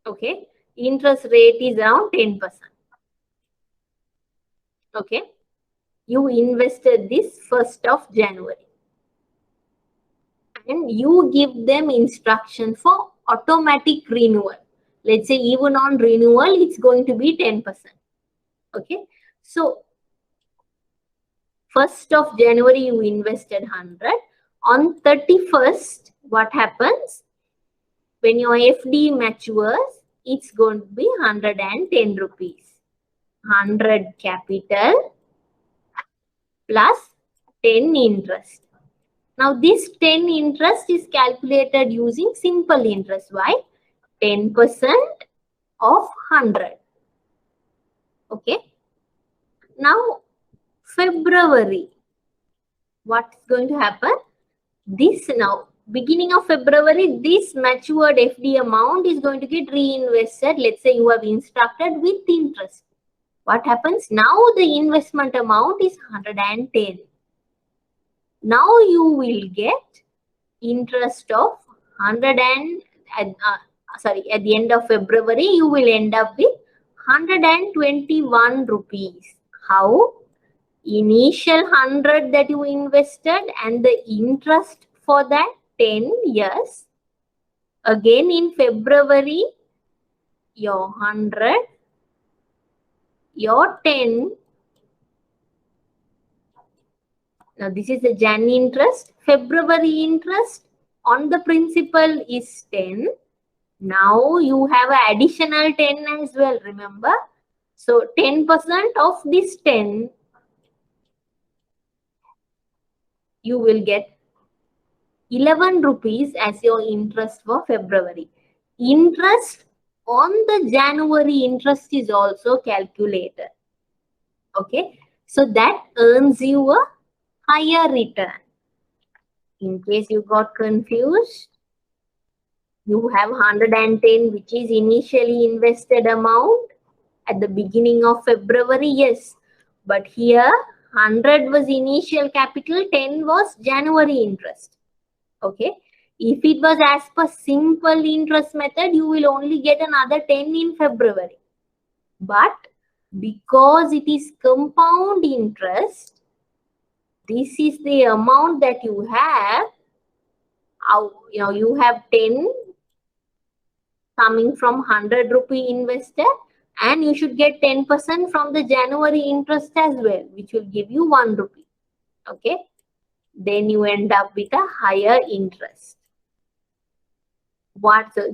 Okay. Interest rate is around 10%. Okay. You invested this 1st of January. And you give them instruction for automatic renewal. Let's say even on renewal, it's going to be 10%. Okay. So 1st of January, you invested 100. On 31st, what happens? When your FD matures, it's going to be 110 rupees. 100 capital plus 10 interest. Now this 10 interest is calculated using simple interest. Why? 10% of 100. Okay. Now February, what's going to happen? Beginning of February, this matured FD amount is going to get reinvested. Let's say you have instructed with interest. What happens? Now the investment amount is 110. Now you will get interest of 100 and at the end of February, you will end up with 121 rupees. How? Initial 100 that you invested and the interest for that 10 years. Again in February, your 100, your 10. Now this is the Jan interest. February interest on the principal is 10. Now you have an additional 10 as well, remember? So 10% of this 10, you will get 11 rupees as your interest for February. Interest on the January interest is also calculated. Okay. So that earns you a higher return. In case you got confused, you have 110, which is initially invested amount at the beginning of February. Yes. But here 100 was initial capital, 10 was January interest. Okay. If it was as per simple interest method, you will only get another 10 in February. But because it is compound interest, this is the amount that you have. You have 10 coming from 100 rupee invested, and you should get 10% from the January interest as well, which will give you 1 rupee. Okay. Then you end up with a higher interest.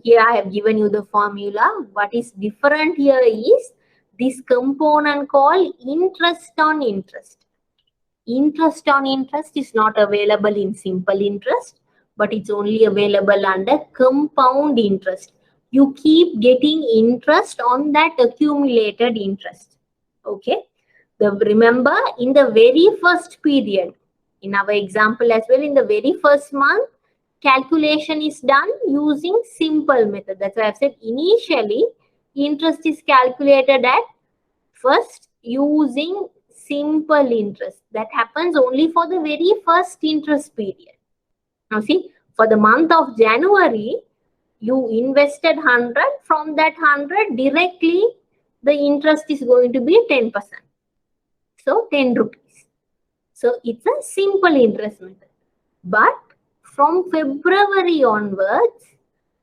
Here I have given you the formula. What is different here is this component called interest on interest. Interest on interest is not available in simple interest, but it's only available under compound interest. You keep getting interest on that accumulated interest. Okay. Remember, in the very first period, in our example as well, in the very first month, calculation is done using simple method. That's why I've said initially interest is calculated at first using simple interest. That happens only for the very first interest period. Now see, for the month of January, you invested 100. From that 100, directly the interest is going to be 10%. So 10 rupees. So it's a simple interest method. But from February onwards,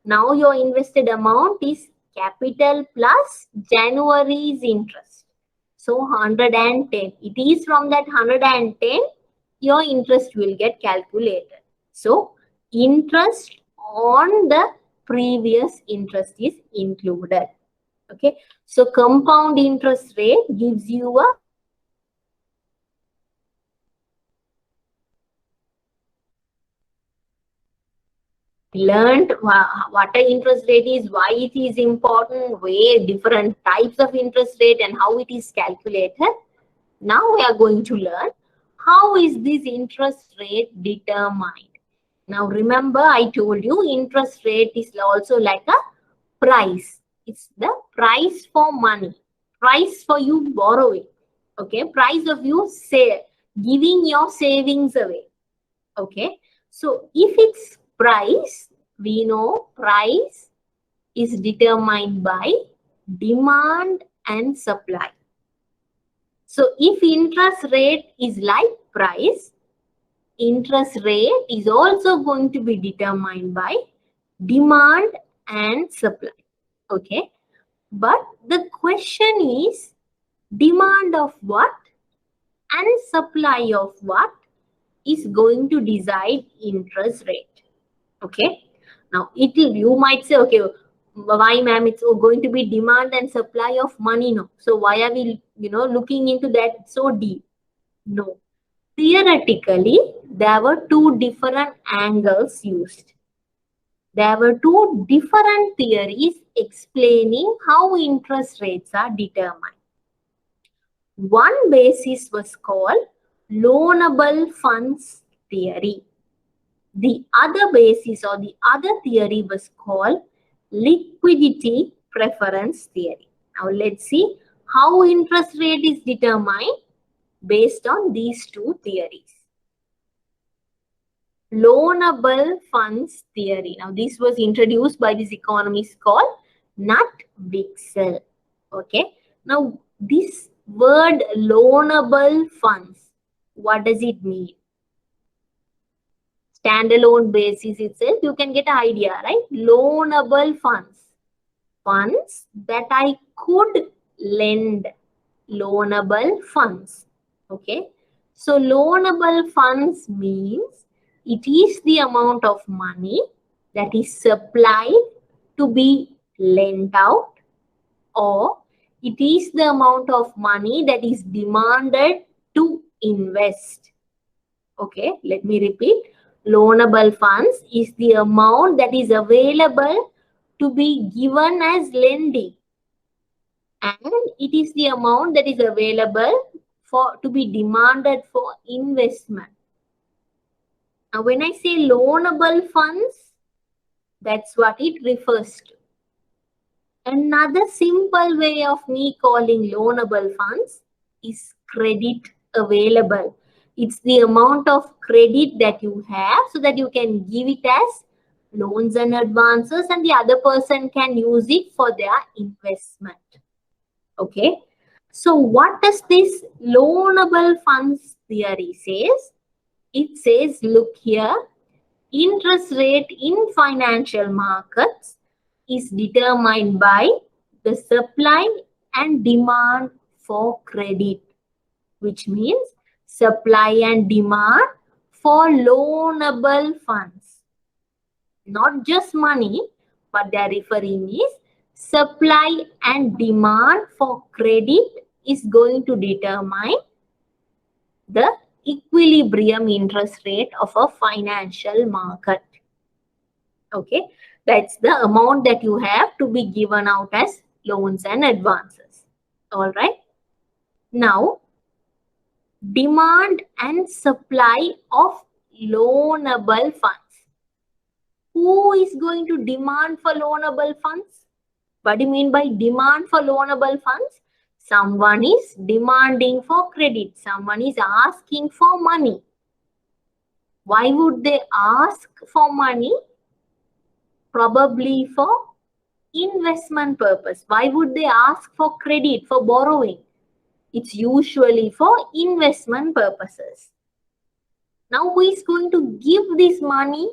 now your invested amount is capital plus January's interest. So 110. It is from that 110 your interest will get calculated. So interest on the previous interest is included. Okay. So compound interest rate gives you a learned what an interest rate is, why it is important, where different types of interest rate and how it is calculated. Now we are going to learn how is this interest rate determined. Now remember, I told you interest rate is also like a price. It's the price for money, price for you borrowing. Okay, price of you giving your savings away. Okay, so if it's price, we know price is determined by demand and supply. So if interest rate is like price, interest rate is also going to be determined by demand and supply. Okay, but the question is demand of what and supply of what is going to decide interest rate. Okay. Now you might say, okay, why ma'am, it's going to be demand and supply of money? No. So why are we looking into that so deep? No. Theoretically, there were two different angles used. There were two different theories explaining how interest rates are determined. One basis was called loanable funds theory. The other basis or the other theory was called liquidity preference theory. Now let's see how interest rate is determined based on these two theories. Loanable funds theory. Now this was introduced by this economist called Nutt-Wicksell. Okay. Now this word loanable funds, what does it mean? Standalone basis itself, you can get an idea, right? Loanable funds. Funds that I could lend. Loanable funds. Okay. So loanable funds means it is the amount of money that is supplied to be lent out, or it is the amount of money that is demanded to invest. Okay, let me repeat. Loanable funds is the amount that is available to be given as lending, and it is the amount that is available to be demanded for investment. Now, when I say loanable funds, that's what it refers to. Another simple way of me calling loanable funds is credit available. It's the amount of credit that you have so that you can give it as loans and advances, and the other person can use it for their investment. Okay. So what does this loanable funds theory says? It says, look here, interest rate in financial markets is determined by the supply and demand for credit, which means supply and demand for loanable funds. Not just money, but they are referring is supply and demand for credit is going to determine the equilibrium interest rate of a financial market. Okay, that's the amount that you have to be given out as loans and advances. All right. Now, demand and supply of loanable funds. Who is going to demand for loanable funds? What do you mean by demand for loanable funds? Someone is demanding for credit. Someone is asking for money. Why would they ask for money? Probably for investment purpose. Why would they ask for credit, for borrowing? It's usually for investment purposes. Now, who is going to give this money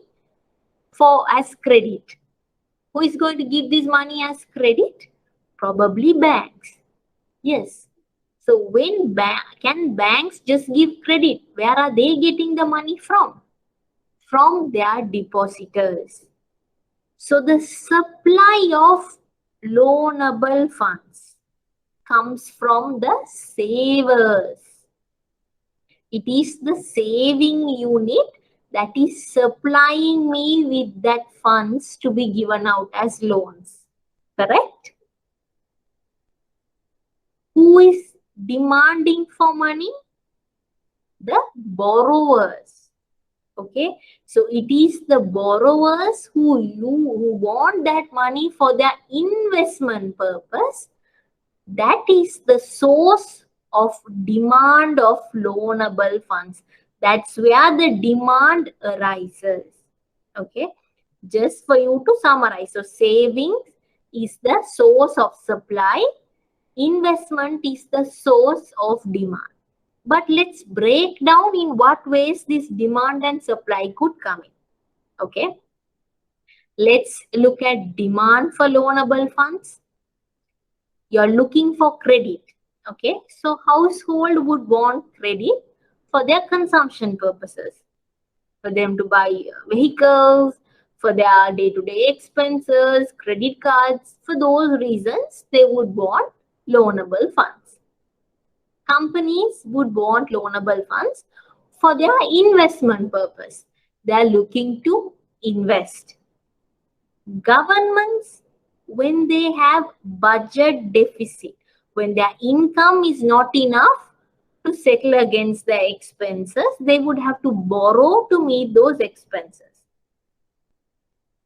for as credit? Who is going to give this money as credit? Probably banks. Yes. So when can banks just give credit? Where are they getting the money from? From their depositors. So the supply of loanable funds comes from the savers. It is the saving unit that is supplying me with that funds to be given out as loans. Correct? Who is demanding for money? The borrowers. Okay, so it is the borrowers who want that money for their investment purpose. That is the source of demand of loanable funds. That's where the demand arises. Okay, just for you to summarize. So savings is the source of supply. Investment is the source of demand. But let's break down in what ways this demand and supply could come in. Okay. Let's look at demand for loanable funds. You're looking for credit. Okay. So household would want credit for their consumption purposes. For them to buy vehicles, for their day-to-day expenses, credit cards. For those reasons, they would want loanable funds. Companies would want loanable funds for their investment purpose. They are looking to invest. Governments, when they have budget deficit, when their income is not enough to settle against their expenses, they would have to borrow to meet those expenses.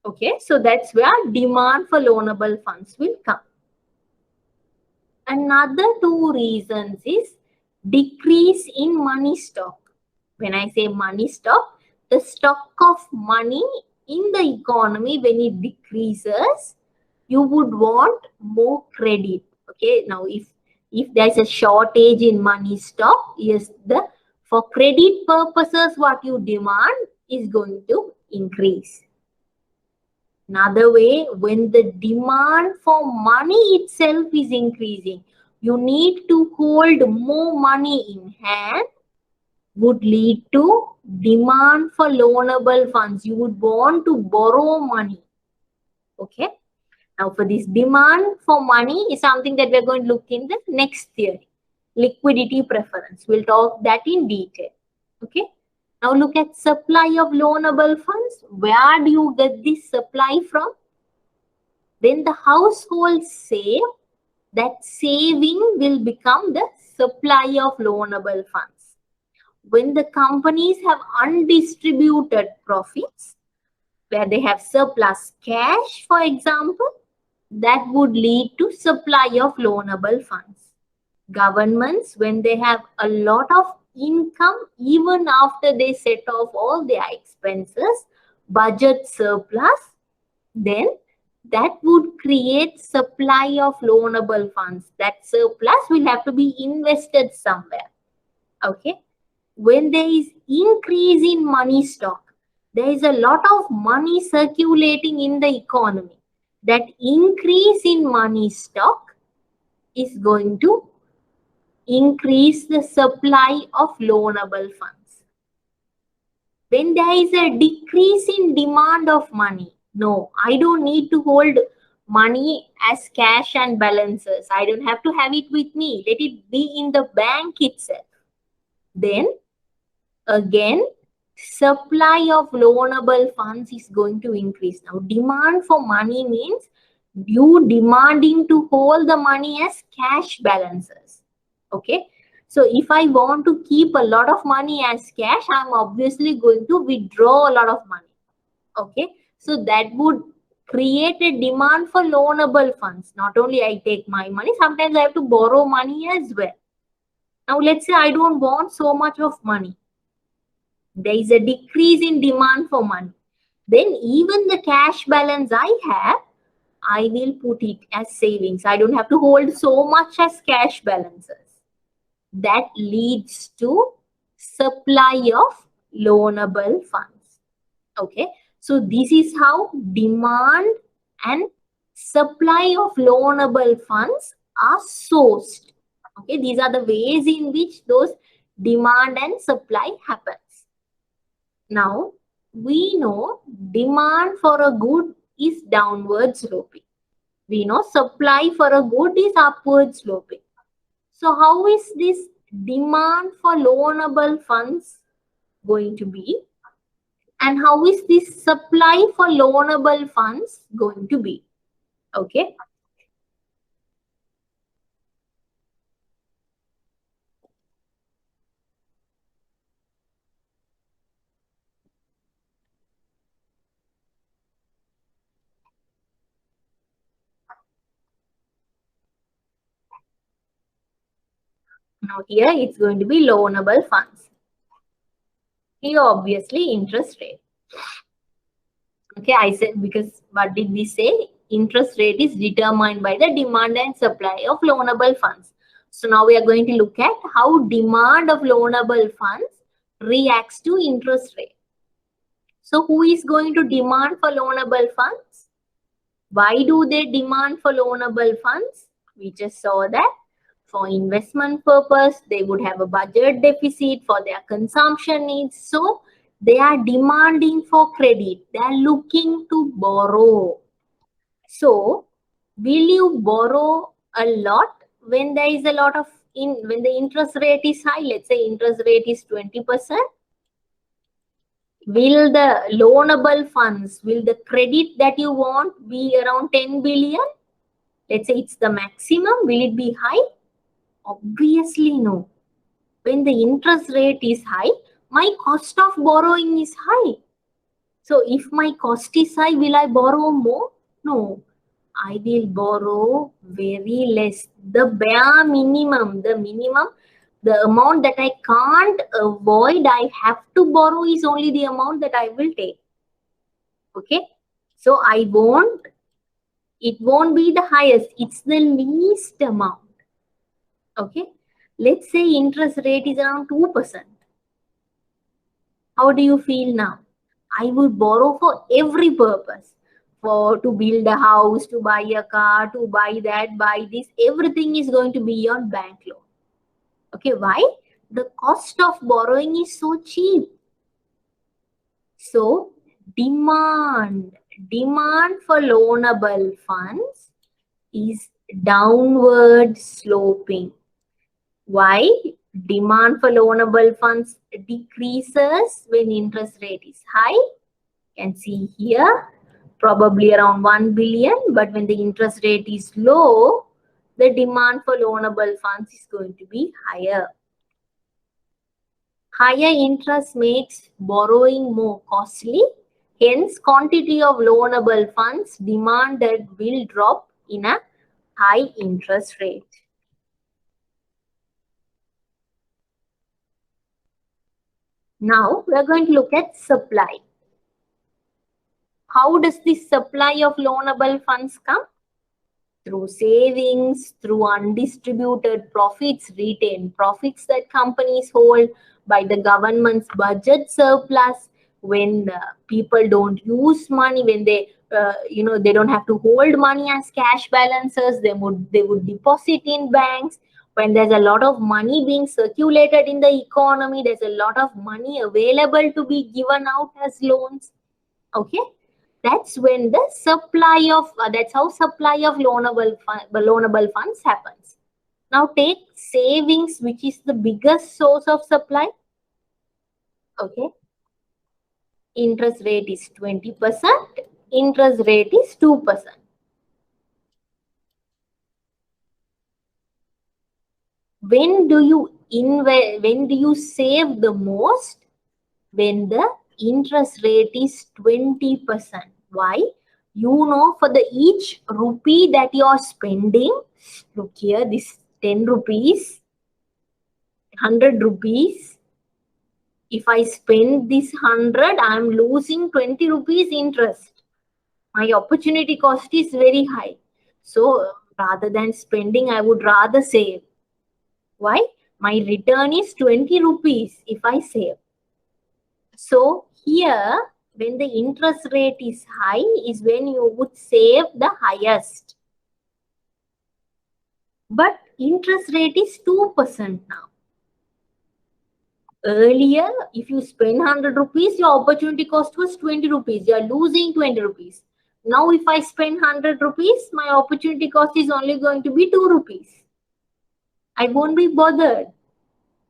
Okay, so that's where demand for loanable funds will come. Another two reasons is decrease in money stock. When I say money stock, the stock of money in the economy, when it decreases, you would want more credit. Okay, now if there's a shortage in money stock, yes, for credit purposes, what you demand is going to increase. Another way, when the demand for money itself is increasing, you need to hold more money in hand, would lead to demand for loanable funds. You would want to borrow money. Okay. Now for this demand for money is something that we're going to look in the next theory. Liquidity preference. We'll talk that in detail. Okay. Now look at supply of loanable funds. Where do you get this supply from? When the households save, that saving will become the supply of loanable funds. When the companies have undistributed profits, where they have surplus cash, for example, that would lead to supply of loanable funds. Governments, when they have a lot of income even after they set off all their expenses, budget surplus, then that would create supply of loanable funds. That surplus will have to be invested somewhere. Okay. When there is increase in money stock, there is a lot of money circulating in the economy. That increase in money stock is going to increase the supply of loanable funds. When there is a decrease in demand of money, no, I don't need to hold money as cash and balances. I don't have to have it with me. Let it be in the bank itself. Then again, supply of loanable funds is going to increase. Now, demand for money means you demanding to hold the money as cash balances. Okay. So if I want to keep a lot of money as cash, I'm obviously going to withdraw a lot of money. Okay. So that would create a demand for loanable funds. Not only I take my money, sometimes I have to borrow money as well. Now, let's say I don't want so much of money. There is a decrease in demand for money. Then even the cash balance I have, I will put it as savings. I don't have to hold so much as cash balances. That leads to supply of loanable funds. Okay. So this is how demand and supply of loanable funds are sourced. Okay. These are the ways in which those demand and supply happens. Now, we know demand for a good is downward sloping. We know supply for a good is upward sloping. So, how is this demand for loanable funds going to be? And how is this supply for loanable funds going to be? Okay. Now, here it's going to be loanable funds. Here, obviously, interest rate. Okay, I said, because what did we say? Interest rate is determined by the demand and supply of loanable funds. So now we are going to look at how demand of loanable funds reacts to interest rate. So who is going to demand for loanable funds? Why do they demand for loanable funds? We just saw that for investment purpose, they would have a budget deficit for their consumption needs. So they are demanding for credit. They are looking to borrow. So will you borrow a lot when there is a lot of when the interest rate is high? Let's say interest rate is 20%. Will the loanable funds, will the credit that you want be around 10 billion? Let's say it's the maximum. Will it be high? Obviously no. When the interest rate is high, my cost of borrowing is high. So if my cost is high, will I borrow more? No. I will borrow very less. The bare minimum, the amount that I can't avoid, I have to borrow is only the amount that I will take. Okay. So it won't be the highest. It's the least amount. Okay. Let's say interest rate is around 2%. How do you feel now? I will borrow for every purpose. To build a house, to buy a car, to buy that, buy this. Everything is going to be on bank loan. Okay, why? The cost of borrowing is so cheap. So, demand for loanable funds is downward sloping. Why? Demand for loanable funds decreases when interest rate is high. You can see here, probably around 1 billion, but when the interest rate is low, the demand for loanable funds is going to be higher. Higher interest makes borrowing more costly. Hence, quantity of loanable funds demanded will drop in a high interest rate. Now we are going to look at supply. How does the supply of loanable funds come? Through savings, through undistributed profits, retained profits that companies hold, by the government's budget surplus, when people don't use money, when they they don't have to hold money as cash balances, they would deposit in banks. When there's a lot of money being circulated in the economy, there's a lot of money available to be given out as loans. Okay, that's when the supply of that's how supply of loanable funds happens. Now take savings, which is the biggest source of supply. Okay, interest rate is 20%, interest rate is 2%. When do you invest, when do you save the most? When the interest rate is 20%. Why? You know, for the each rupee that you are spending, look here, this 10 rupees, 100 rupees. If I spend this 100, I am losing 20 rupees interest. My opportunity cost is very high. So rather than spending, I would rather save. Why? My return is 20 rupees if I save. So here, when the interest rate is high, is when you would save the highest. But interest rate is 2% now. Earlier, if you spend 100 rupees, your opportunity cost was 20 rupees. You are losing 20 rupees. Now, if I spend 100 rupees, my opportunity cost is only going to be 2 rupees. I won't be bothered.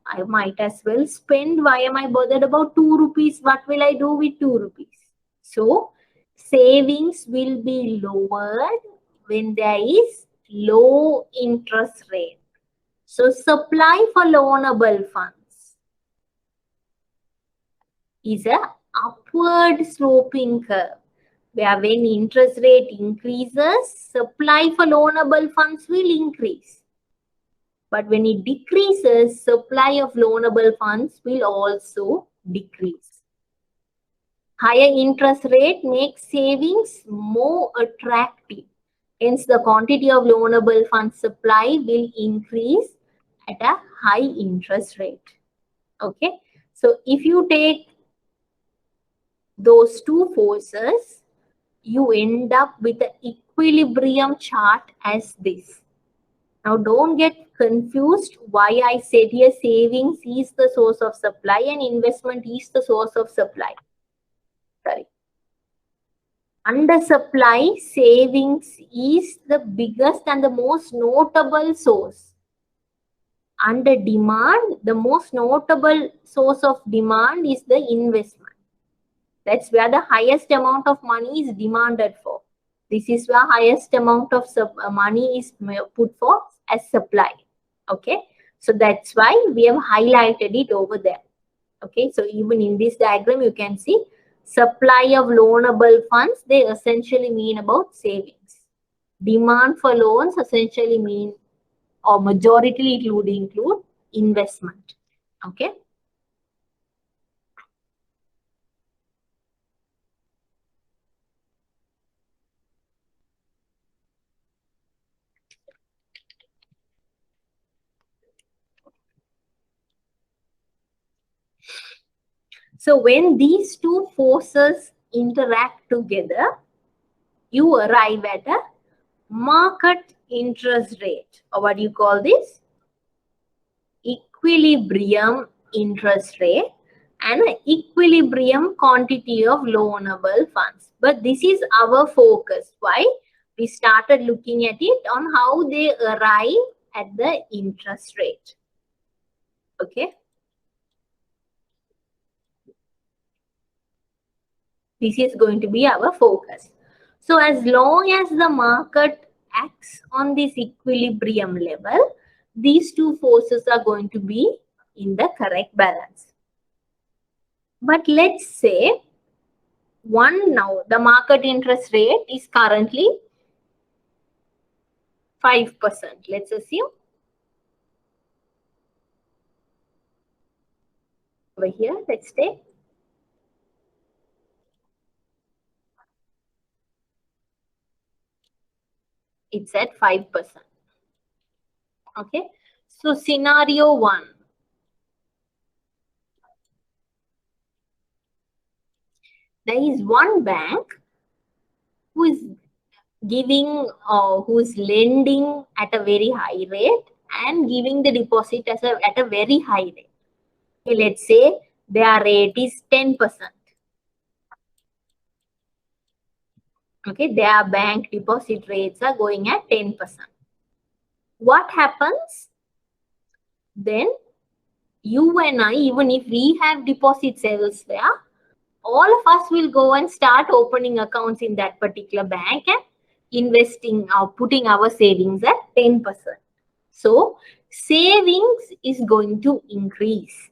I might as well spend. Why am I bothered about 2 rupees? What will I do with 2 rupees? So, savings will be lowered when there is low interest rate. So, supply for loanable funds is a upward sloping curve, where when interest rate increases, supply for loanable funds will increase. But when it decreases, supply of loanable funds will also decrease. Higher interest rate makes savings more attractive. Hence, the quantity of loanable funds supply will increase at a high interest rate. Okay. So, if you take those two forces, you end up with the equilibrium chart as this. Now, don't get confused why I said here savings is the source of supply and investment is the source of supply. Sorry. Under supply, savings is the biggest and the most notable source. Under demand, the most notable source of demand is the investment. That's where the highest amount of money is demanded for. This is where highest amount of money is put for as supply. Okay, so that's why we have highlighted it over there. Okay, so even in this diagram you can see supply of loanable funds, they essentially mean about savings. Demand for loans essentially mean, or majority it would include investment. Okay. So when these two forces interact together, you arrive at a market interest rate, or what do you call this? Equilibrium interest rate and an equilibrium quantity of loanable funds. But this is our focus. Why? We started looking at it on how they arrive at the interest rate. Okay. This is going to be our focus. So as long as the market acts on this equilibrium level, these two forces are going to be in the correct balance. But let's say now the market interest rate is currently 5%. Let's assume. over here, let's take. It's at 5%. Okay. So scenario 1. There is one bank who is who's lending at a very high rate and giving the deposit at a very high rate. Okay, let's say their rate is 10%. Okay, their bank deposit rates are going at 10%. What happens then? You and I, even if we have deposits elsewhere, all of us will go and start opening accounts in that particular bank and investing or putting our savings at 10%. So savings is going to increase.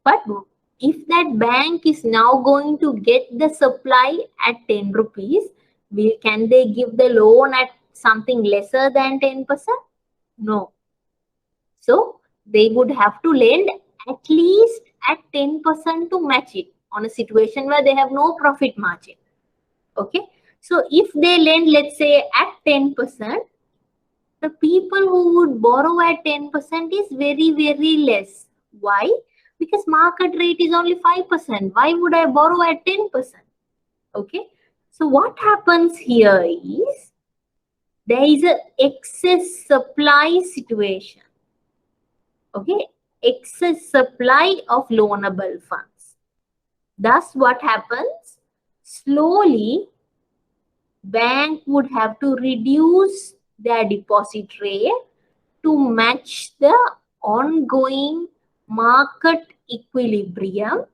But if that bank is now going to get the supply at 10 rupees, can they give the loan at something lesser than 10%? No. So they would have to lend at least at 10% to match it on a situation where they have no profit margin. Okay. So if they lend, let's say at 10%, the people who would borrow at 10% is very, very less. Why? Because market rate is only 5%. Why would I borrow at 10%? Okay. So what happens here is there is an excess supply situation. Okay. Excess supply of loanable funds. Thus, what happens? Slowly, bank would have to reduce their deposit rate to match the ongoing market equilibrium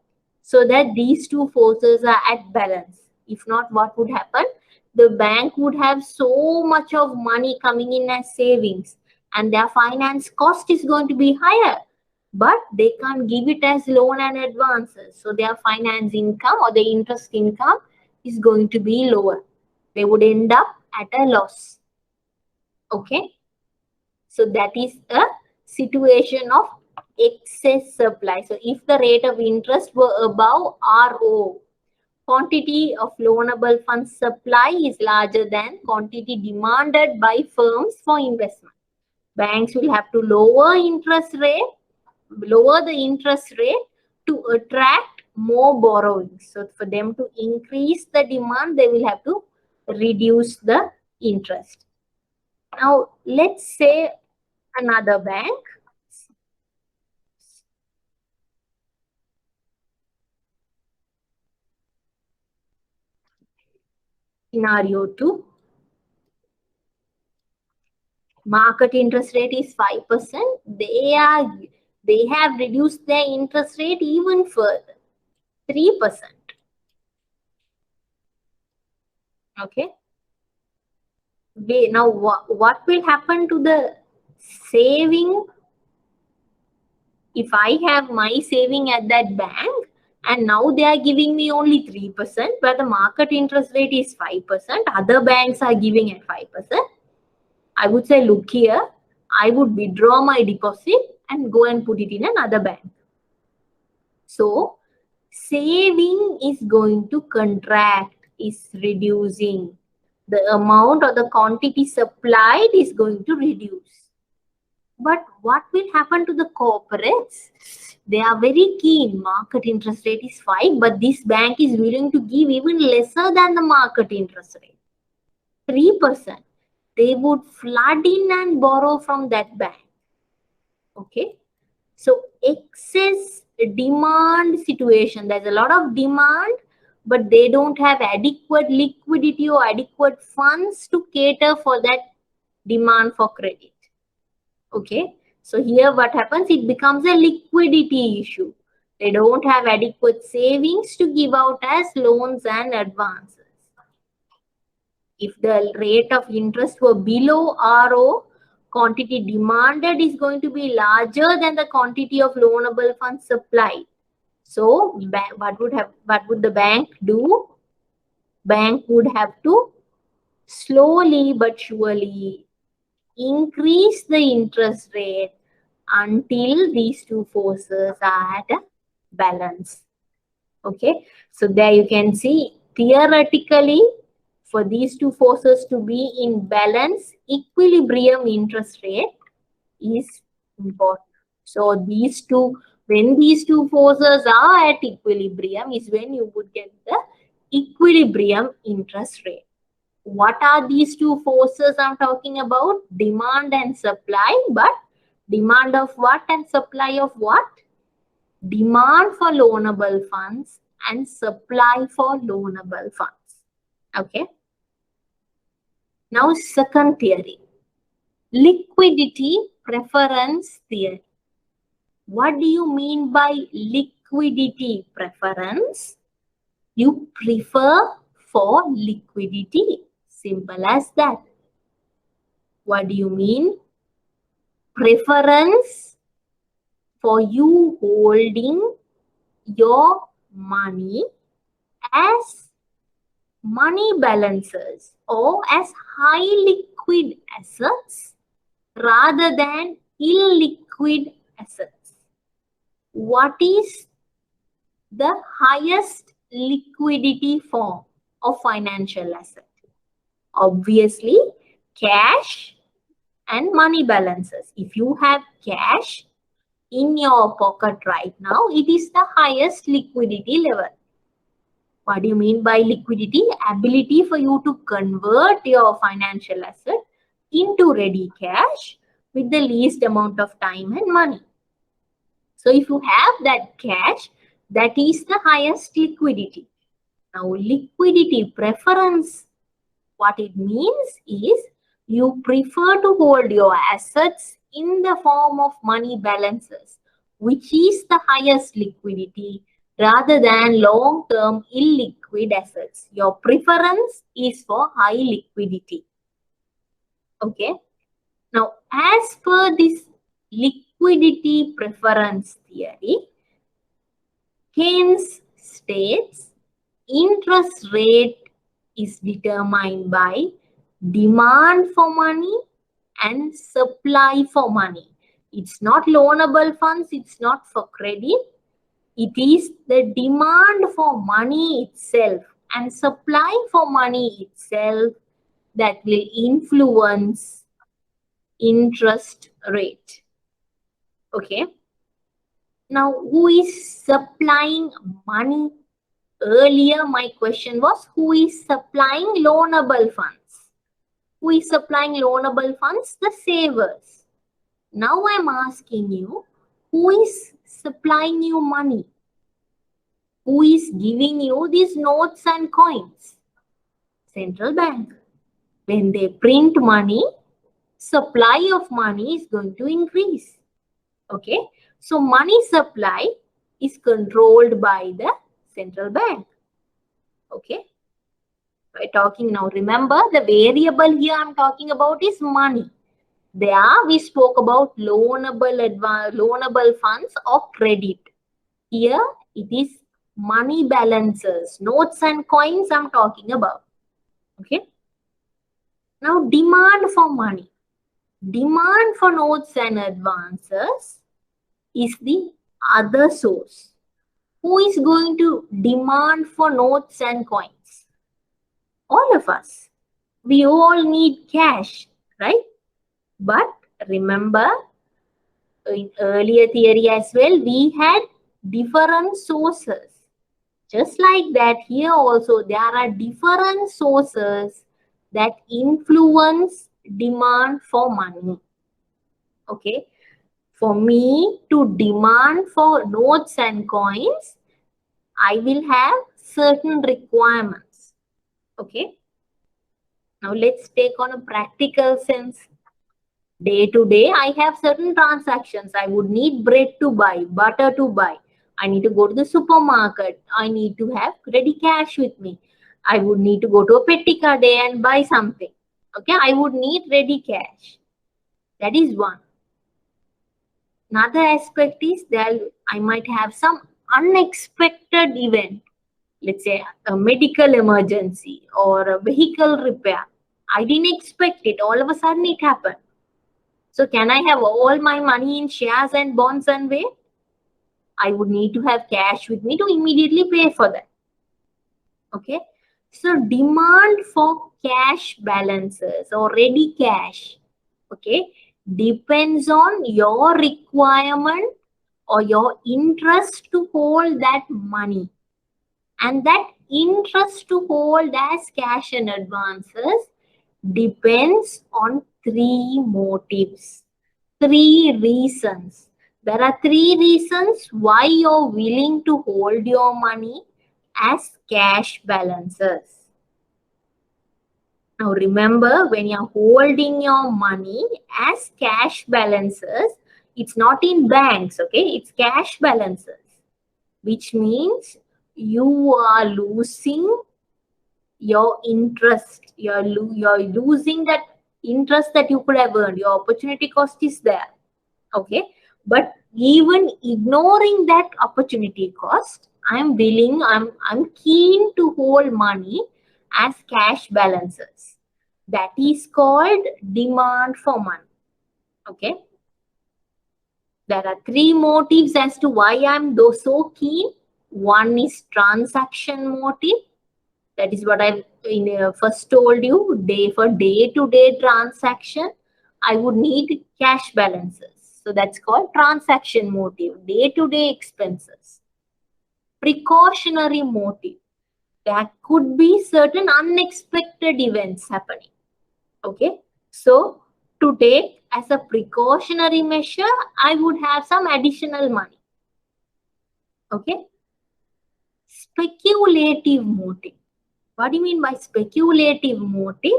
so that these two forces are at balance. If not, what would happen? The bank would have so much of money coming in as savings and their finance cost is going to be higher, but they can't give it as loan and advances. So their finance income or the interest income is going to be lower. They would end up at a loss. Okay. So that is a situation of excess supply. So if the rate of interest were above RO, quantity of loanable funds supply is larger than quantity demanded by firms for investment. Banks will have to lower the interest rate to attract more borrowings. So for them to increase the demand, they will have to reduce the interest. Now let's say another bank. Scenario 2. Market interest rate is 5%. They have reduced their interest rate even further, 3%. Okay. Now what will happen to the saving? If I have my saving at that bank and now they are giving me only 3%, where the market interest rate is 5%, other banks are giving at 5%. I would say, look here, I would withdraw my deposit and go and put it in another bank. So saving is going to contract, is reducing. The amount or the quantity supplied is going to reduce. But what will happen to the corporates? They are very keen. Market interest rate is 5, but this bank is willing to give even lesser than the market interest rate, 3%. They would flood in and borrow from that bank. Okay. So excess demand situation. There's a lot of demand, but they don't have adequate liquidity or adequate funds to cater for that demand for credit. Okay. So here what happens? It becomes a liquidity issue. They don't have adequate savings to give out as loans and advances. If the rate of interest were below RO, quantity demanded is going to be larger than the quantity of loanable funds supplied. So what would the bank do? Bank would have to slowly but surely increase the interest rate until these two forces are at a balance. Okay, so there you can see theoretically for these two forces to be in balance, equilibrium interest rate is important. So these two, when these two forces are at equilibrium is when you would get the equilibrium interest rate. What are these two forces I'm talking about? Demand and supply, but demand of what and supply of what? Demand for loanable funds and supply for loanable funds. Okay. Now second theory, liquidity preference theory. What do you mean by liquidity preference? You prefer for liquidity. Simple as that. What do you mean? Preference for you holding your money as money balances or as high liquid assets rather than illiquid assets. What is the highest liquidity form of financial asset? Obviously, cash and money balances. If you have cash in your pocket right now, it is the highest liquidity level. What do you mean by liquidity? Ability for you to convert your financial asset into ready cash with the least amount of time and money. So if you have that cash, that is the highest liquidity. Now liquidity preference, what it means is you prefer to hold your assets in the form of money balances, which is the highest liquidity, rather than long-term illiquid assets. Your preference is for high liquidity. Okay. Now, as per this liquidity preference theory, Keynes states interest rate is determined by demand for money and supply for money. It's not loanable funds, it's not for credit. It is the demand for money itself and supply for money itself that will influence interest rate. Okay. Now, who is supplying money? Earlier, my question was, who is supplying loanable funds? Who is supplying loanable funds? The savers. Now I'm asking you, who is supplying you money? Who is giving you these notes and coins? Central bank. When they print money, supply of money is going to increase. Okay. So money supply is controlled by the central bank. Okay. We're talking now. Remember, the variable here I'm talking about is money. There we spoke about loanable funds or credit. Here it is money balances, notes and coins I'm talking about. Okay. Now demand for money. Demand for notes and advances is the other source. Who is going to demand for notes and coins? All of us. We all need cash, right? But remember, in earlier theory as well, we had different sources. Just like that, here also there are different sources that influence demand for money. Okay. For me to demand for notes and coins, I will have certain requirements. Okay. Now let's take on a practical sense. Day to day, I have certain transactions. I would need bread to buy, butter to buy. I need to go to the supermarket. I need to have ready cash with me. I would need to go to a Pettika day and buy something. Okay, I would need ready cash. That is one. Another aspect is that I might have some unexpected event. Let's say a medical emergency or a vehicle repair. I didn't expect it. All of a sudden it happened. So can I have all my money in shares and bonds and wait? I would need to have cash with me to immediately pay for that. Okay. So demand for cash balances or ready cash, okay, depends on your requirement or your interest to hold that money. And that interest to hold as cash and advances depends on three motives, three reasons. There are three reasons why you're willing to hold your money as cash balances. Now remember, when you're holding your money as cash balances, it's not in banks, okay? It's cash balances, which means you are losing your interest. You're losing that interest that you could have earned. Your opportunity cost is there, okay? But even ignoring that opportunity cost, I'm keen to hold money as cash balances. That is called demand for money. Okay. There are three motives as to why I'm so keen. One is transaction motive. That is what I first told you. For day-to-day transaction, I would need cash balances. So that's called transaction motive, day-to-day expenses. Precautionary motive. There could be certain unexpected events happening. Okay. So to take as a precautionary measure, I would have some additional money. Okay. Speculative motive. What do you mean by speculative motive?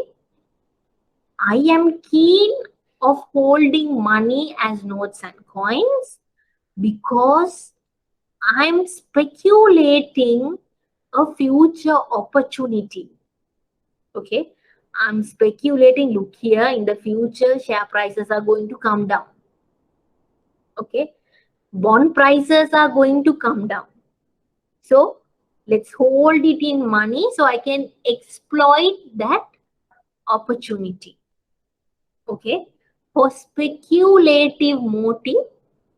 I am keen of holding money as notes and coins because I'm speculating a future opportunity. Okay. I'm speculating, look here, in the future, share prices are going to come down. Okay. Bond prices are going to come down. So let's hold it in money so I can exploit that opportunity. Okay. For speculative motive,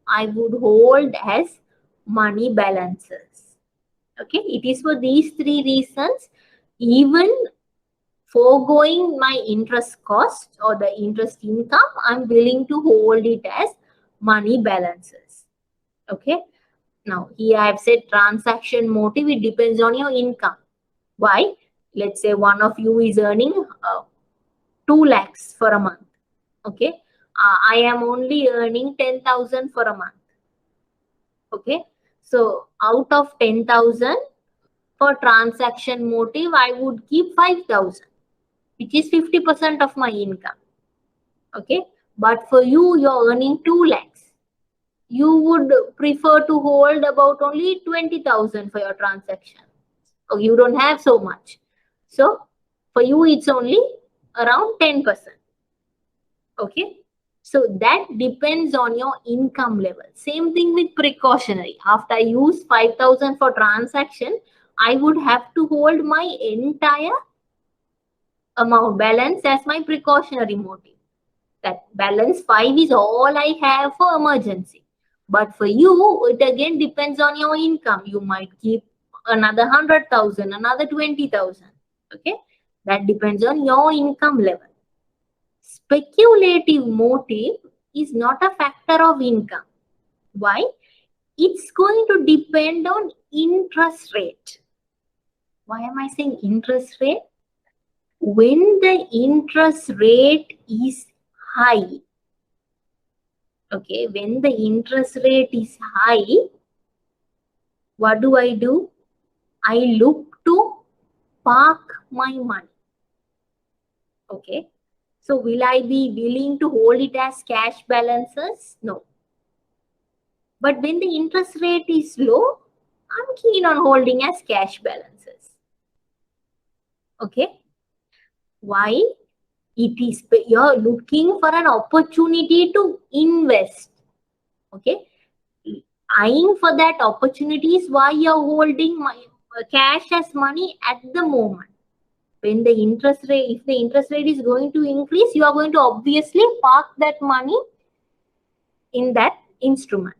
I would hold as money balances. Okay. It is for these three reasons. Even foregoing my interest cost or the interest income, I'm willing to hold it as money balances. Okay. Now, here I have said transaction motive, it depends on your income. Why? Let's say one of you is earning 2 lakhs for a month. Okay. I am only earning 10,000 for a month. Okay. So, out of 10,000 for transaction motive, I would keep 5,000. Which is 50% of my income. Okay. But for you, you're earning 2 lakhs. You would prefer to hold about only 20,000 for your transaction. Oh, you don't have so much. So for you, it's only around 10%. Okay. So that depends on your income level. Same thing with precautionary. After I use 5,000 for transaction, I would have to hold my entire amount balance as my precautionary motive. That balance 5 is all I have for emergency. But for you, it again depends on your income. You might keep another 100,000, another 20,000. Okay. That depends on your income level. Speculative motive is not a factor of income. Why? It's going to depend on interest rate. Why am I saying interest rate? When the interest rate is high, okay, when the interest rate is high, what do? I look to park my money. Okay. So will I be willing to hold it as cash balances? No. But when the interest rate is low, I'm keen on holding as cash balances. Okay. Why? It is you're looking for an opportunity to invest. Okay. Eyeing for that opportunity is why you're holding my cash as money at the moment. When the interest rate, if the interest rate is going to increase, you are going to obviously park that money in that instrument.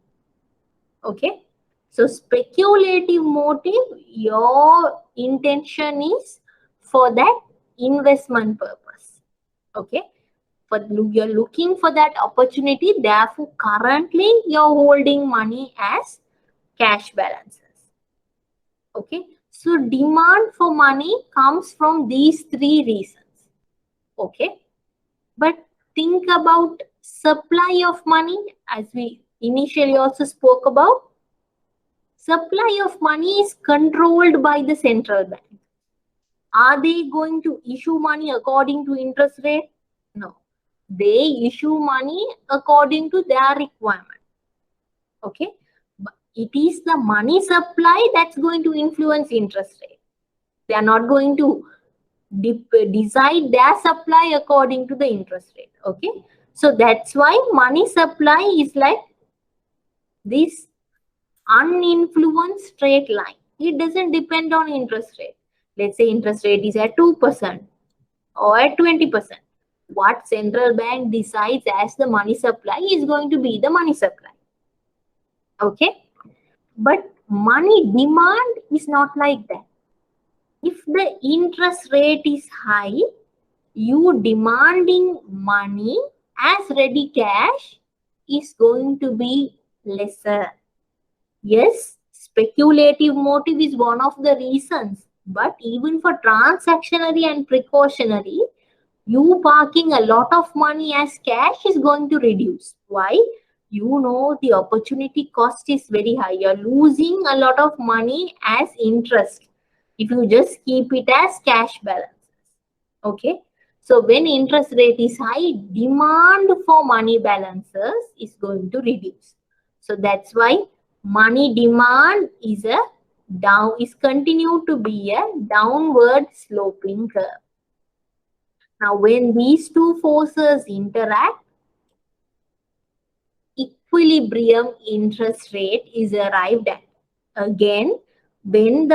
Okay, so speculative motive, your intention is for that investment purpose. Okay, but you're looking for that opportunity, therefore currently you're holding money as cash balances. Okay, so demand for money comes from these three reasons. Okay, but think about supply of money, as we initially also spoke about. Supply of money is controlled by the central bank. Are they going to issue money according to interest rate? No. They issue money according to their requirement. Okay. But it is the money supply that's going to influence interest rate. They are not going to decide their supply according to the interest rate. Okay. So that's why money supply is like this uninfluenced straight line. It doesn't depend on interest rate. Let's say interest rate is at 2% or at 20%. What central bank decides as the money supply is going to be the money supply. Okay. But money demand is not like that. If the interest rate is high, you demanding money as ready cash is going to be lesser. Yes, speculative motive is one of the reasons, but even for transactionary and precautionary, you parking a lot of money as cash is going to reduce. Why? You know the opportunity cost is very high. You're losing a lot of money as interest if you just keep it as cash balances. Okay. So when interest rate is high, demand for money balances is going to reduce. So that's why money demand is continued to be a downward sloping curve. Now, when these two forces interact, equilibrium interest rate is arrived at. Again, when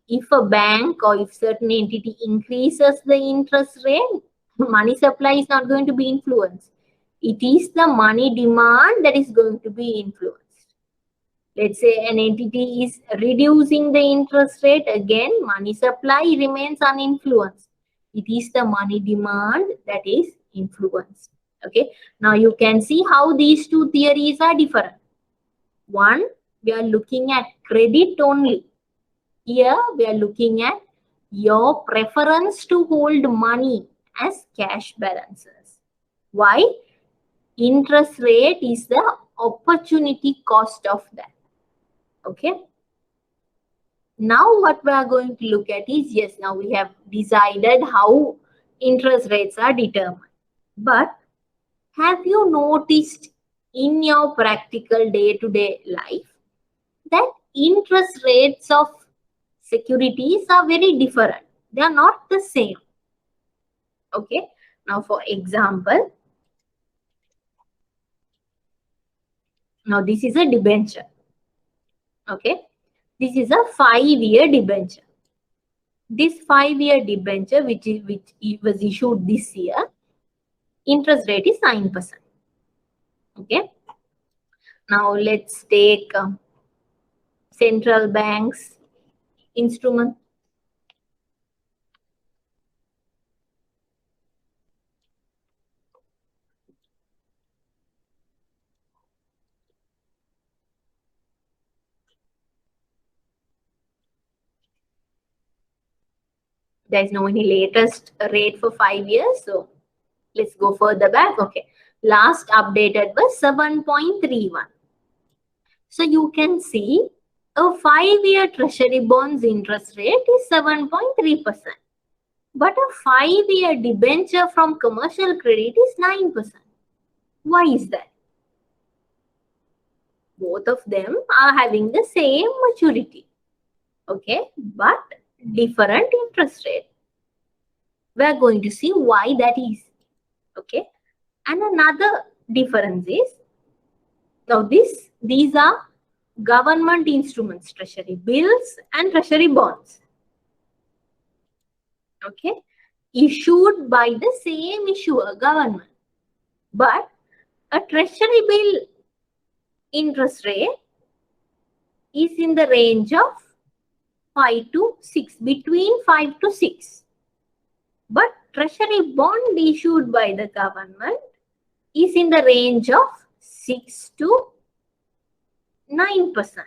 if a bank or if certain entity increases the interest rate, money supply is not going to be influenced. It is the money demand that is going to be influenced. Let's say an entity is reducing the interest rate, again, money supply remains uninfluenced. It is the money demand that is influenced. Okay. Now you can see how these two theories are different. One, we are looking at credit only. Here we are looking at your preference to hold money as cash balances. Why? Interest rate is the opportunity cost of that. Okay. Now what we are going to look at is, yes, now we have decided how interest rates are determined. But have you noticed in your practical day-to-day life that interest rates of securities are very different? They are not the same. Okay. Now for example, now this is a debenture. Okay. This is a 5-year debenture. This 5-year debenture, which was issued this year, interest rate is 9%. Okay. Now let's take central bank's instrument. There is no any latest rate for 5 years. So let's go further back. Okay. Last updated was 7.31. So you can see a 5-year treasury bonds interest rate is 7.3%. But a 5-year debenture from commercial credit is 9%. Why is that? Both of them are having the same maturity. Okay. But different interest rate. We are going to see why that is. Okay. And another difference is, now these are government instruments, treasury bills and treasury bonds. Okay. Issued by the same issuer, government. But a treasury bill interest rate is in the range of 5 to 6, between 5 to 6. But treasury bond issued by the government is in the range of 6 to 9%.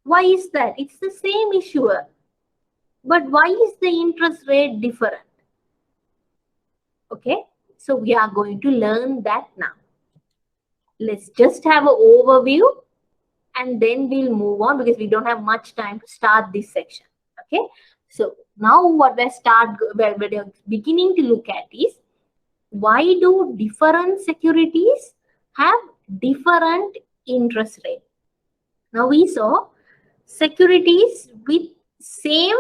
Why is that? It's the same issuer. But why is the interest rate different? Okay, so we are going to learn that now. Let's just have an overview and then we'll move on because we don't have much time to start this section. Okay, so now what we're beginning to look at is, why do different securities have different interest rate? Now we saw securities with same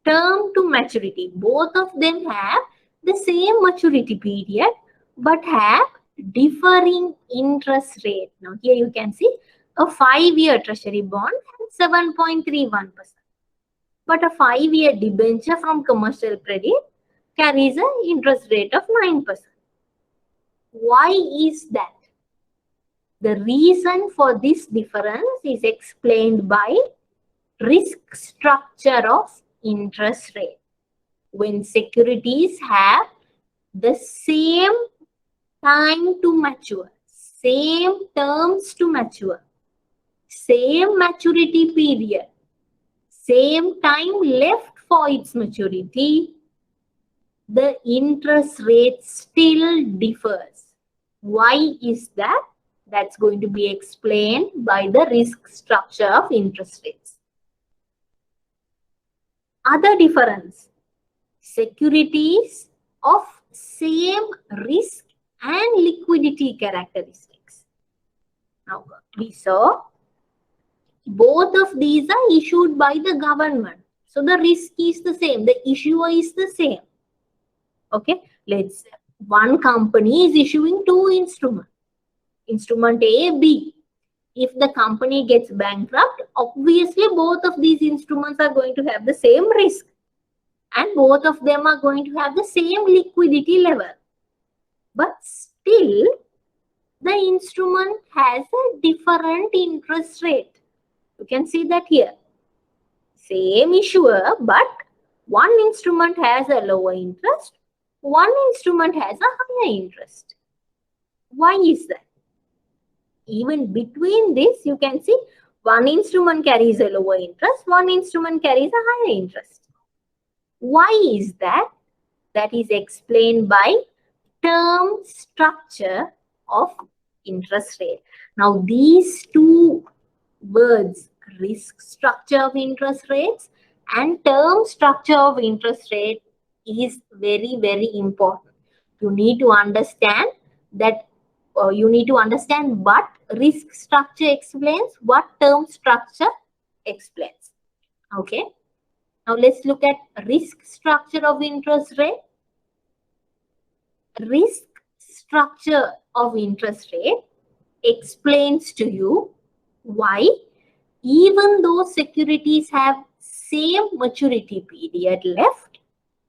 term to maturity. Both of them have the same maturity period but have differing interest rate. Now here you can see a 5-year treasury bond has 7.31%. But a 5-year debenture from commercial credit carries an interest rate of 9%. Why is that? The reason for this difference is explained by risk structure of interest rate. When securities have the same time to mature, same terms to mature, same maturity period, same time left for its maturity, the interest rate still differs. Why is that? That's going to be explained by the risk structure of interest rates. Other difference, securities of same risk and liquidity characteristics. Now we saw both of these are issued by the government. So the risk is the same, the issuer is the same. Okay, let's say one company is issuing two instruments, instrument A, B. If the company gets bankrupt, obviously both of these instruments are going to have the same risk and both of them are going to have the same liquidity level. But still, the instrument has a different interest rate. You can see that here. Same issuer, but one instrument has a lower interest, one instrument has a higher interest. Why is that? Even between this, you can see one instrument carries a lower interest, one instrument carries a higher interest. Why is that? That is explained by term structure of interest rate. Now these two words, risk structure of interest rates and term structure of interest rate, is very, very important. You need to understand that, you need to understand what risk structure explains, what term structure explains. Okay, now let's look at risk structure of interest rate. Risk structure of interest rate explains to you why, even though securities have same maturity period left,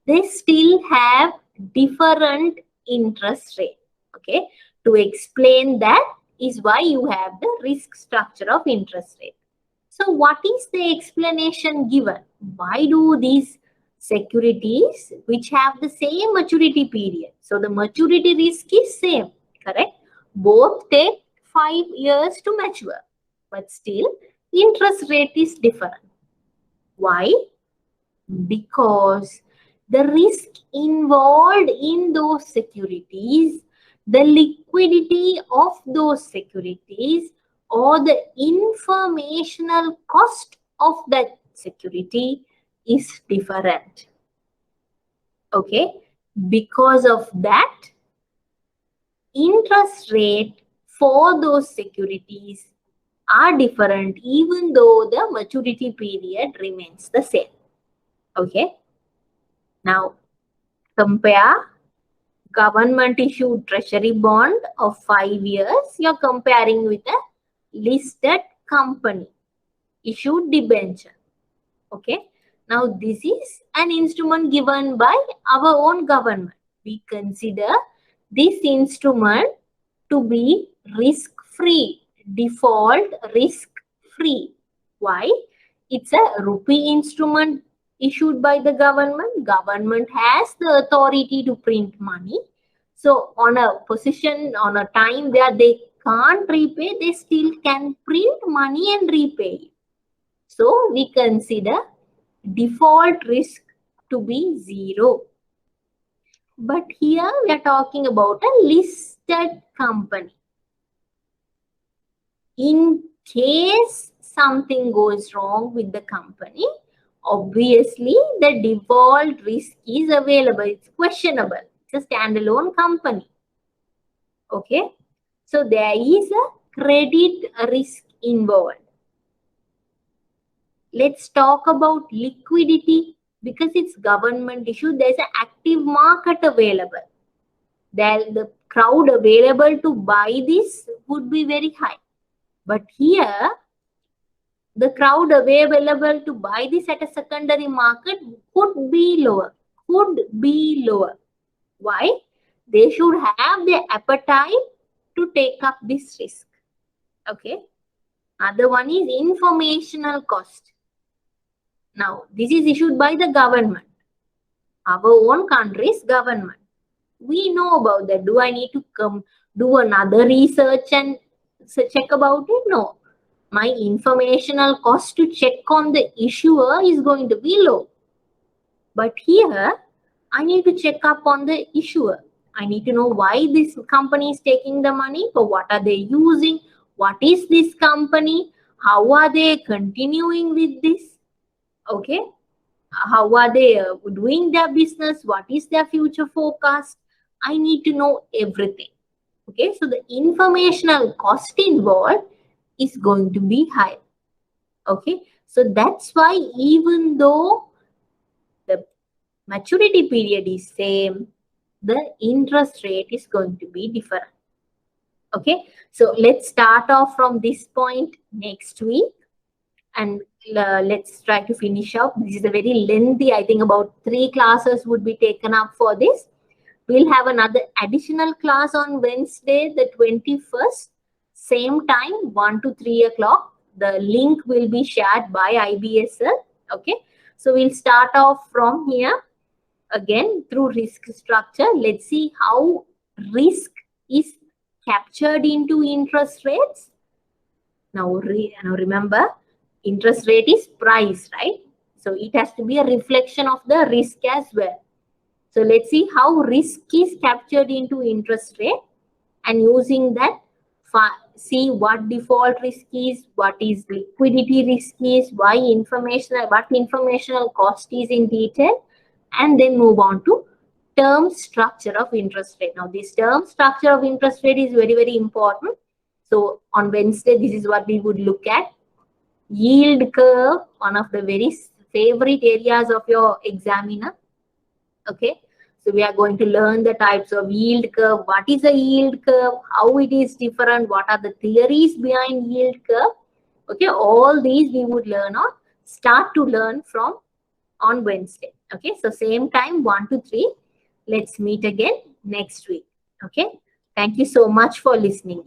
they still have different interest rate. Okay, to explain that is why you have the risk structure of interest rate. So what is the explanation given? Why do these securities which have the same maturity period, so the maturity risk is same, correct? Both take 5 years to mature, but still interest rate is different. Why? Because the risk involved in those securities, the liquidity of those securities, or the informational cost of that security is different. Okay, because of that, interest rate for those securities are different even though the maturity period remains the same. Okay, now compare government issued treasury bond of 5 years. You're comparing with a listed company issued debenture. Okay, now this is an instrument given by our own government. We consider this instrument to be risk free, default risk free. Why? It's a rupee instrument issued by the government. Government has the authority to print money. So on a position, on a time where they can't repay, they still can print money and repay it. So we consider default risk to be 0. But here we are talking about a listed company. In case something goes wrong with the company, obviously the default risk is available. It's questionable. It's a standalone company. Okay. So there is a credit risk involved. Let's talk about liquidity. Because it's government issue, there's an active market available. The crowd available to buy this would be very high. But here, the crowd available to buy this at a secondary market could be lower. Why? They should have the appetite to take up this risk. Okay. Other one is informational cost. Now, this is issued by the government. Our own country's government. We know about that. Do I need to come do another research and check about it? No. My informational cost to check on the issuer is going to be low. But here, I need to check up on the issuer. I need to know why this company is taking the money, for what are they using, what is this company, how are they continuing with this, okay? How are they doing their business, what is their future forecast? I need to know everything, okay? So the informational cost involved is going to be high, okay? So that's why even though the maturity period is same, the interest rate is going to be different. Okay, so let's start off from this point next week, and let's try to finish up. This is a very lengthy, I think about 3 classes would be taken up for this. We'll have another additional class on Wednesday, the 21st, same time, 1 to 3 o'clock. The link will be shared by IBSL. Okay, so we'll start off from here. Again, through risk structure, let's see how risk is captured into interest rates. Now remember, interest rate is price, right? So it has to be a reflection of the risk as well. So let's see how risk is captured into interest rate, and using that, see what default risk is, what is liquidity risk is, what informational cost is in detail, and then move on to term structure of interest rate. Now, this term structure of interest rate is very, very important. So, on Wednesday, this is what we would look at. Yield curve, one of the very favorite areas of your examiner. Okay. So, we are going to learn the types of yield curve. What is a yield curve? How it is different? What are the theories behind yield curve? Okay. All these we would learn or start to learn from on Wednesday. Okay. So, same time, 1 to 3. Let's meet again next week. Okay. Thank you so much for listening.